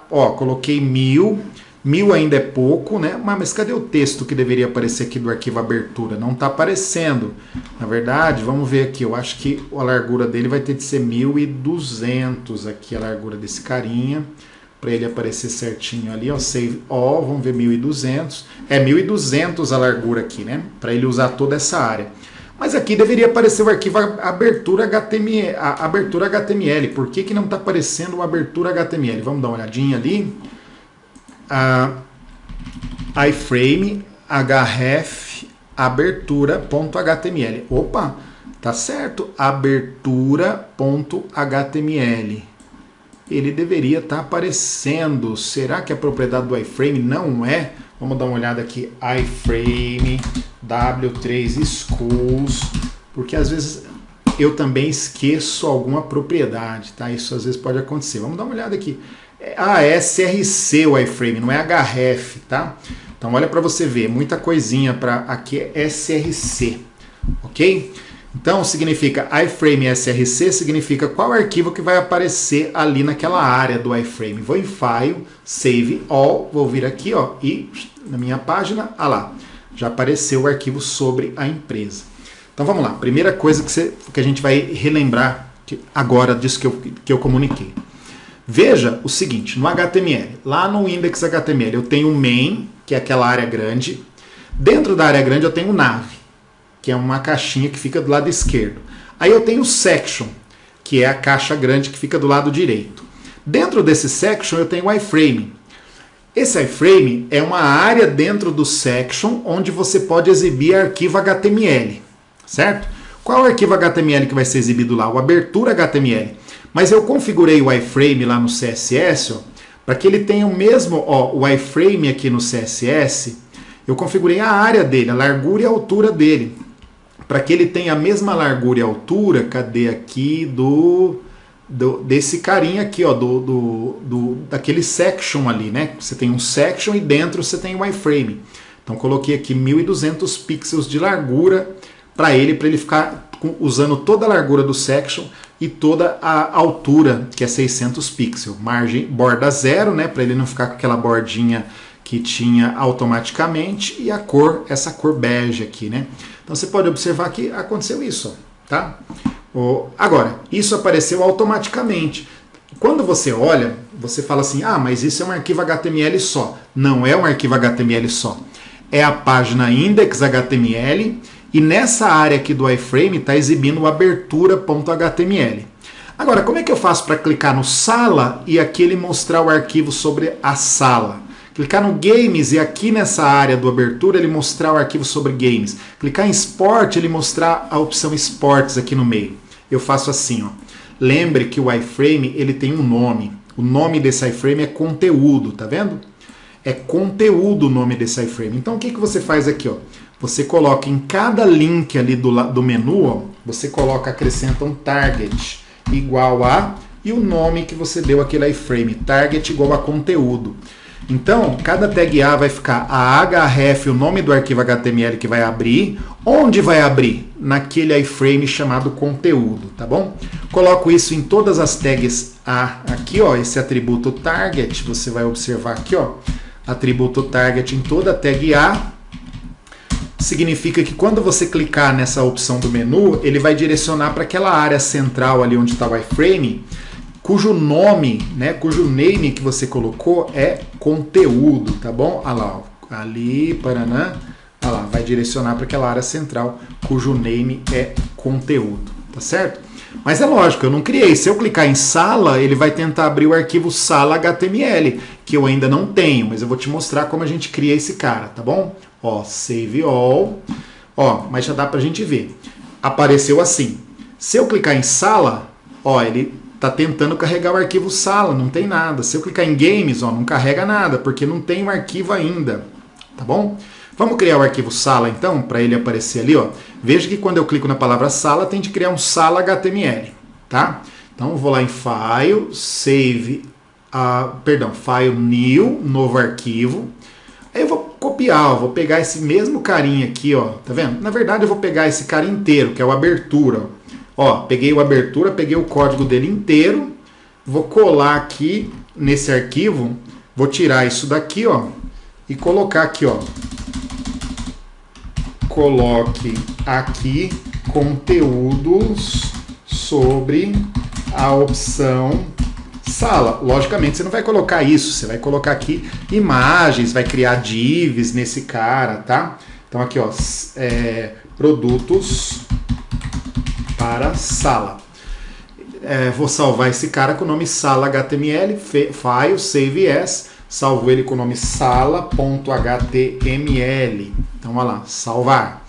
Ó, coloquei 1000. 1000 ainda é pouco, né? Mas cadê o texto que deveria aparecer aqui do arquivo abertura? Não está aparecendo. Na verdade, vamos ver aqui. Eu acho que a largura dele vai ter de ser 1200 aqui, a largura desse carinha. Para ele aparecer certinho ali, ó, save all, vamos ver 1200. É 1200 a largura aqui, né? Para ele usar toda essa área. Mas aqui deveria aparecer o arquivo abertura HTML. Por que não está aparecendo o abertura HTML? Vamos dar uma olhadinha ali. iframe, href, abertura.html. Opa, tá certo, abertura.html. Ele deveria estar aparecendo. Será que a propriedade do iframe não é? Vamos dar uma olhada aqui, iframe w3 schools, porque às vezes eu também esqueço alguma propriedade, tá? Isso às vezes pode acontecer. Vamos dar uma olhada aqui. É src o iframe, não é href, tá? Então olha para você ver, muita coisinha para aqui é src, ok? Então significa iframe src, significa qual arquivo que vai aparecer ali naquela área do iframe. Vou em File, Save All, vou vir aqui, ó, e na minha página, lá, já apareceu o arquivo sobre a empresa. Então vamos lá, primeira coisa que a gente vai relembrar agora disso que eu comuniquei. Veja o seguinte, no HTML, lá no index HTML eu tenho o main, que é aquela área grande. Dentro da área grande eu tenho o nav, que é uma caixinha que fica do lado esquerdo. Aí eu tenho o section, que é a caixa grande que fica do lado direito. Dentro desse section eu tenho o iframe. Esse iframe é uma área dentro do section onde você pode exibir arquivo HTML, certo? Qual é o arquivo HTML que vai ser exibido lá? O abertura HTML. Mas eu configurei o iframe lá no CSS, para que ele tenha o mesmo, o iframe aqui no CSS, eu configurei a área dele, a largura e a altura dele, para que ele tenha a mesma largura e altura, cadê aqui, desse carinha aqui, daquele section ali, né? Você tem um section e dentro você tem o iframe. Então coloquei aqui 1200 pixels de largura para ele ficar usando toda a largura do section e toda a altura, que é 600 pixels. Margem, borda zero, né, para ele não ficar com aquela bordinha que tinha automaticamente, e a cor, essa cor bege aqui, né? Então você pode observar que aconteceu isso, tá? Agora, isso apareceu automaticamente. Quando você olha, você fala assim, mas isso é um arquivo HTML só. Não é um arquivo HTML só. É a página index.html, e nessa área aqui do iframe está exibindo o abertura.html. Agora, como é que eu faço para clicar no sala e aqui ele mostrar o arquivo sobre a sala? Clicar no games e aqui nessa área do abertura ele mostrar o arquivo sobre games. Clicar em Sport, ele mostrar a opção Sports aqui no meio. Eu faço assim, Lembre que o iframe ele tem um nome. O nome desse iframe é conteúdo, tá vendo? É conteúdo o nome desse iframe. Então o que você faz aqui, Você coloca em cada link ali do menu, você acrescenta um target igual a, e o nome que você deu àquele iframe, target igual a conteúdo. Então, cada tag A vai ficar a href, o nome do arquivo HTML que vai abrir. Onde vai abrir? Naquele iframe chamado conteúdo, tá bom? Coloco isso em todas as tags A aqui, esse atributo target, você vai observar aqui, atributo target em toda a tag A. Significa que quando você clicar nessa opção do menu, ele vai direcionar para aquela área central ali onde está o iframe, cujo nome, cujo name que você colocou é conteúdo, tá bom? Olha lá, ali, Paraná, olha lá, vai direcionar para aquela área central, cujo name é conteúdo, tá certo? Mas é lógico, eu não criei. Se eu clicar em sala, ele vai tentar abrir o arquivo sala HTML, que eu ainda não tenho, mas eu vou te mostrar como a gente cria esse cara, tá bom? Save all, mas já dá pra gente ver. Apareceu assim. Se eu clicar em sala, ele tá tentando carregar o arquivo sala, não tem nada. Se eu clicar em games, não carrega nada, porque não tem um arquivo ainda, tá bom? Vamos criar o arquivo sala então, para ele aparecer ali, Veja que quando eu clico na palavra sala, tem de criar um sala HTML, tá? Então eu vou lá em File, Save, File New, novo arquivo. Aí eu vou copiar, vou pegar esse mesmo carinha aqui, tá vendo? Na verdade eu vou pegar esse cara inteiro, que é o abertura, peguei o abertura, peguei o código dele inteiro, vou colar aqui nesse arquivo, vou tirar isso daqui, e colocar aqui, Coloque aqui conteúdos sobre a opção sala. Logicamente você não vai colocar isso, você vai colocar aqui imagens, vai criar divs nesse cara, tá? Então aqui, produtos para sala. Vou salvar esse cara com o nome sala HTML, file, save as, salvo ele com o nome sala.html. Então, olha lá, salvar.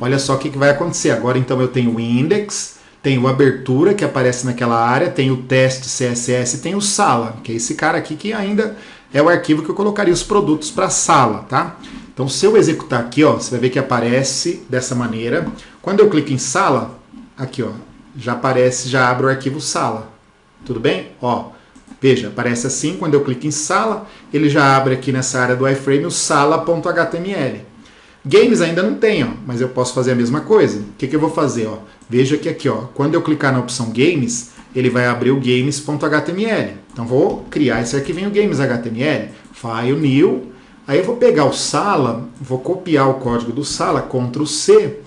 olha só o que vai acontecer. Agora então eu tenho o index, tenho a abertura que aparece naquela área, tenho o teste CSS, tenho o sala, que é esse cara aqui que ainda é o arquivo que eu colocaria os produtos para a sala, tá? Então se eu executar aqui, ó, você vai ver que aparece dessa maneira. Quando eu clico em sala, aqui ó, já aparece, já abre o arquivo sala. Tudo bem? Ó, veja, aparece assim, quando eu clico em sala, ele já abre aqui nessa área do iframe o sala.html. Games ainda não tem, ó, mas eu posso fazer a mesma coisa. O que eu vou fazer? Ó? Veja que aqui, ó, quando eu clicar na opção Games, ele vai abrir o games.html. Então vou criar esse arquivinho games.html, file new, aí eu vou pegar o sala, vou copiar o código do sala, Ctrl C,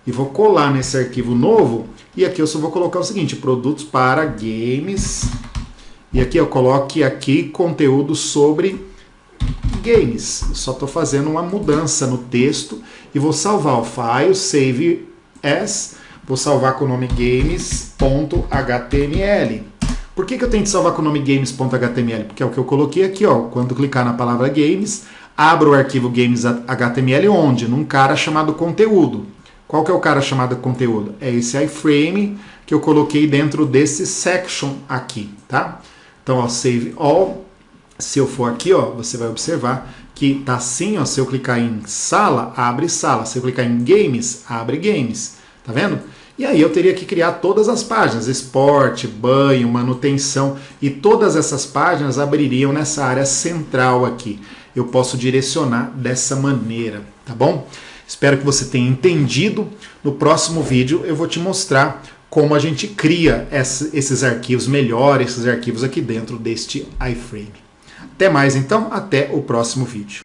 e vou colar nesse arquivo novo, e aqui eu só vou colocar o seguinte, produtos para games, e aqui eu coloque aqui conteúdo sobre games. Eu só estou fazendo uma mudança no texto e vou salvar o file, save as, vou salvar com o nome games.html. Por que eu tenho que salvar com o nome games.html? Porque é o que eu coloquei aqui, ó, quando clicar na palavra games, abra o arquivo games.html onde? Num cara chamado conteúdo. Qual que é o cara chamado conteúdo? É esse iframe que eu coloquei dentro desse section aqui, tá? Então, ó, save all. Se eu for aqui, ó, você vai observar que tá assim, ó, se eu clicar em sala, abre sala. Se eu clicar em games, abre games. Tá vendo? E aí eu teria que criar todas as páginas, esporte, banho, manutenção, e todas essas páginas abririam nessa área central aqui. Eu posso direcionar dessa maneira, tá bom? Espero que você tenha entendido. No próximo vídeo eu vou te mostrar como a gente cria esses arquivos melhor, esses arquivos aqui dentro deste iframe. Até mais então, até o próximo vídeo.